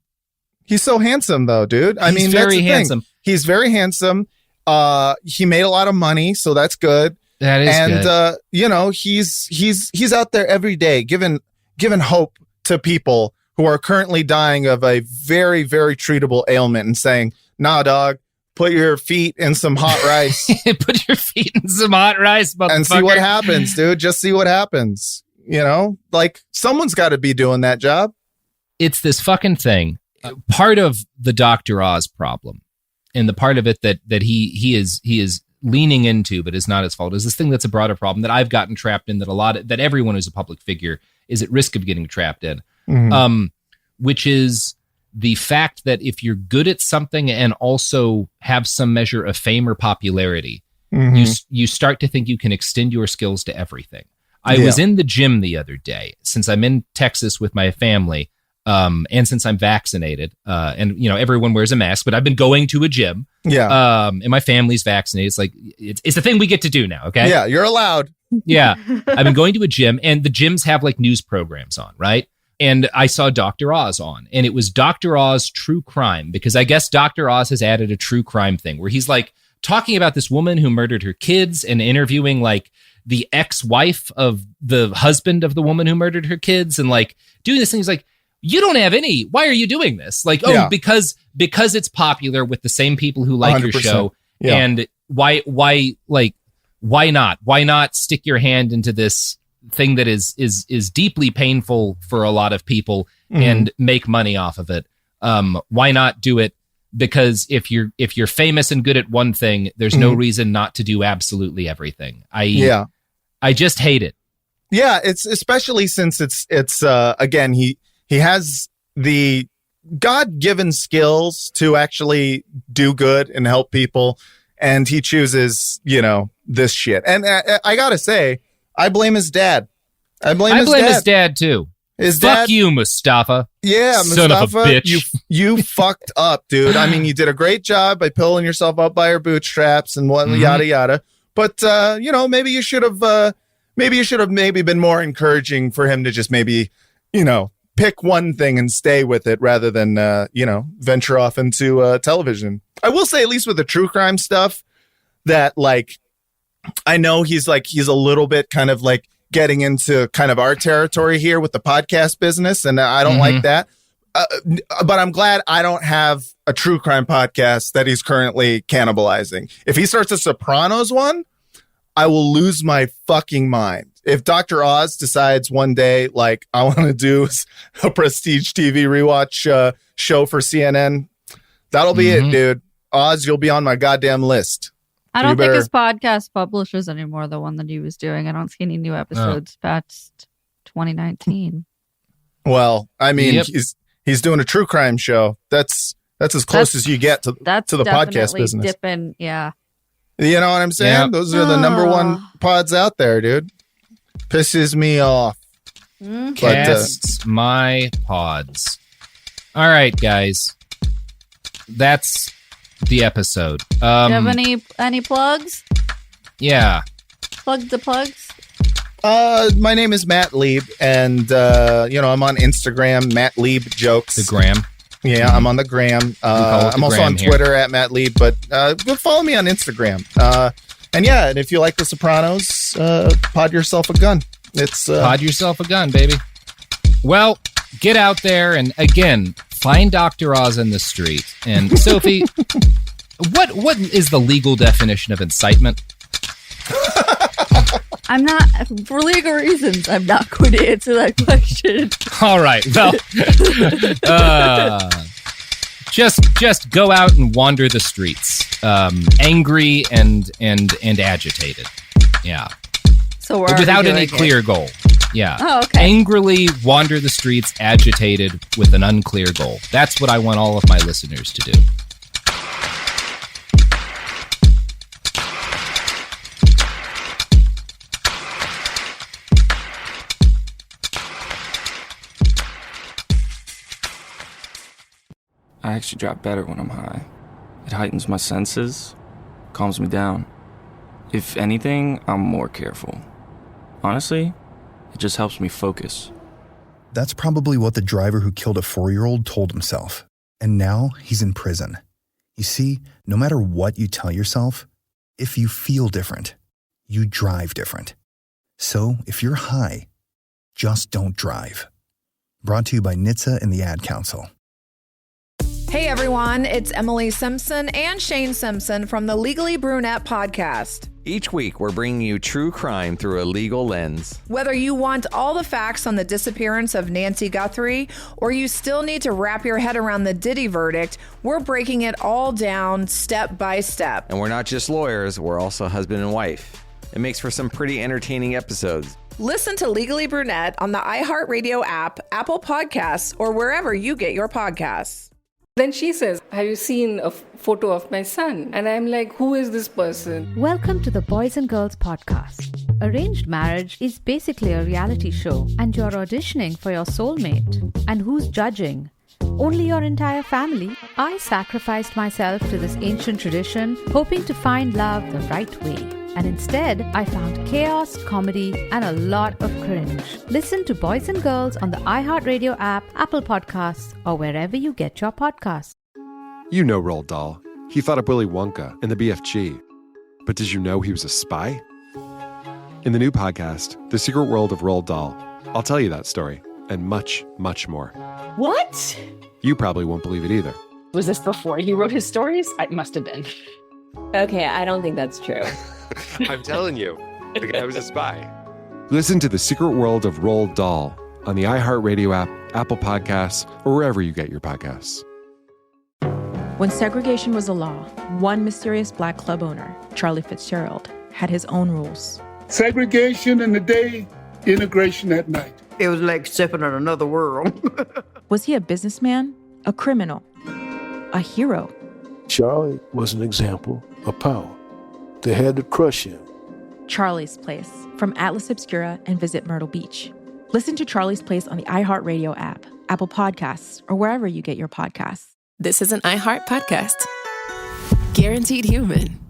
He's so handsome, though, dude. He's very handsome. He's very handsome. He made a lot of money, so that's good. That is good. He's out there every day giving hope to people who are currently dying of a very, very treatable ailment and saying, nah, dog, put your feet in some hot rice. Put your feet in some hot rice, motherfucker. And see what happens, dude. Just see what happens. Like someone's got to be doing that job. It's this fucking thing. Part of the Dr. Oz problem, and the part of it that he is leaning into, but is not his fault, is this thing that's a broader problem that I've gotten trapped in, that everyone who's a public figure is at risk of getting trapped in, which is the fact that if you're good at something and also have some measure of fame or popularity, you start to think you can extend your skills to everything. I was in the gym the other day, since I'm in Texas with my family, and since I'm vaccinated, and everyone wears a mask, but I've been going to a gym. Yeah. And my family's vaccinated. It's like it's the thing we get to do now. Okay. Yeah, you're allowed. Yeah. I've been going to a gym, and the gyms have like news programs on, right? And I saw Dr. Oz on, and it was Dr. Oz True Crime, because I guess Dr. Oz has added a true crime thing where he's like talking about this woman who murdered her kids and interviewing like the ex-wife of the husband of the woman who murdered her kids, and like doing this thing. He's like, you don't have any. Why are you doing this? Like, because it's popular with the same people who like 100%. Your show. Yeah. And why not? Why not stick your hand into this thing that is deeply painful for a lot of people and make money off of it? Why not do it? Because if you're famous and good at one thing, there's no reason not to do absolutely everything. I just hate it. Yeah, it's especially since it's again, he has the God-given skills to actually do good and help people, and he chooses, this shit. And I gotta say, I blame his dad. I blame his dad too. Fuck dad, you, Mustafa. Yeah, son Mustafa, of a bitch. You fucked up, dude. I mean, you did a great job by pulling yourself up by your bootstraps and what yada yada. But maybe you should have been more encouraging for him to just maybe, pick one thing and stay with it rather than venture off into television. I will say, at least with the true crime stuff, that like I know he's a little bit kind of like getting into kind of our territory here with the podcast business, and I don't like that. But I'm glad I don't have a true crime podcast that he's currently cannibalizing. If he starts a Sopranos one, I will lose my fucking mind. If Dr. Oz decides one day, like, I want to do a prestige TV rewatch show for CNN, that'll be it, dude. Oz, you'll be on my goddamn list. I don't think his podcast publishes anymore, the one that he was doing. I don't see any new episodes past 2019. Well, I mean, he's doing a true crime show. That's as close as you get to the podcast business. Dipping, yeah. You know what I'm saying? Yep. Those are the number one pods out there, dude. Pisses me off. Casts my pods. All right, guys. That's the episode. Do you have any plugs? Yeah. Plug the plugs. My name is Matt Lieb, and I'm on Instagram, Matt Lieb Jokes. The gram. Yeah, I'm on the gram. I'm also on Twitter at Matt Lieb, but go follow me on Instagram. And if you like The Sopranos, pod yourself a gun. It's pod yourself a gun, baby. Well, get out there and again find Dr. Oz in the street. And Sophie, what is the legal definition of incitement? I'm not, for legal reasons, I'm not going to answer that question. All right. Well, just go out and wander the streets, angry and agitated. Yeah. So we're without any clear goal. Yeah. Oh, okay. Angrily wander the streets, agitated with an unclear goal. That's what I want all of my listeners to do. I actually drop better when I'm high. It heightens my senses, calms me down. If anything, I'm more careful. Honestly, it just helps me focus. That's probably what the driver who killed a 4-year-old told himself. And now he's in prison. You see, no matter what you tell yourself, if you feel different, you drive different. So if you're high, just don't drive. Brought to you by NHTSA and the Ad Council. Hey everyone, it's Emily Simpson and Shane Simpson from the Legally Brunette podcast. Each week, we're bringing you true crime through a legal lens. Whether you want all the facts on the disappearance of Nancy Guthrie, or you still need to wrap your head around the Diddy verdict, we're breaking it all down step by step. And we're not just lawyers, we're also husband and wife. It makes for some pretty entertaining episodes. Listen to Legally Brunette on the iHeartRadio app, Apple Podcasts, or wherever you get your podcasts. Then she says, have you seen a photo of my son? And I'm like, who is this person? Welcome to the Boys and Girls Podcast. Arranged marriage is basically a reality show, and you're auditioning for your soulmate. And who's judging? Only your entire family. I sacrificed myself to this ancient tradition, hoping to find love the right way. And instead, I found chaos, comedy, and a lot of cringe. Listen to Boys and Girls on the iHeartRadio app, Apple Podcasts, or wherever you get your podcasts. You know Roald Dahl. He fought up Willy Wonka in the BFG. But did you know he was a spy? In the new podcast, The Secret World of Roald Dahl, I'll tell you that story and much, much more. What? You probably won't believe it either. Was this before he wrote his stories? It must have been. Okay, I don't think that's true. I'm telling you, the guy was a spy. Listen to The Secret World of Roald Dahl on the iHeartRadio app, Apple Podcasts, or wherever you get your podcasts. When segregation was a law, one mysterious black club owner, Charlie Fitzgerald, had his own rules. Segregation in the day, integration at night. It was like stepping in another world. Was he a businessman, a criminal, a hero? Charlie was an example of power. They had to crush him. Charlie's Place, from Atlas Obscura and Visit Myrtle Beach. Listen to Charlie's Place on the iHeartRadio app, Apple Podcasts, or wherever you get your podcasts. This is an iHeart podcast. Guaranteed human.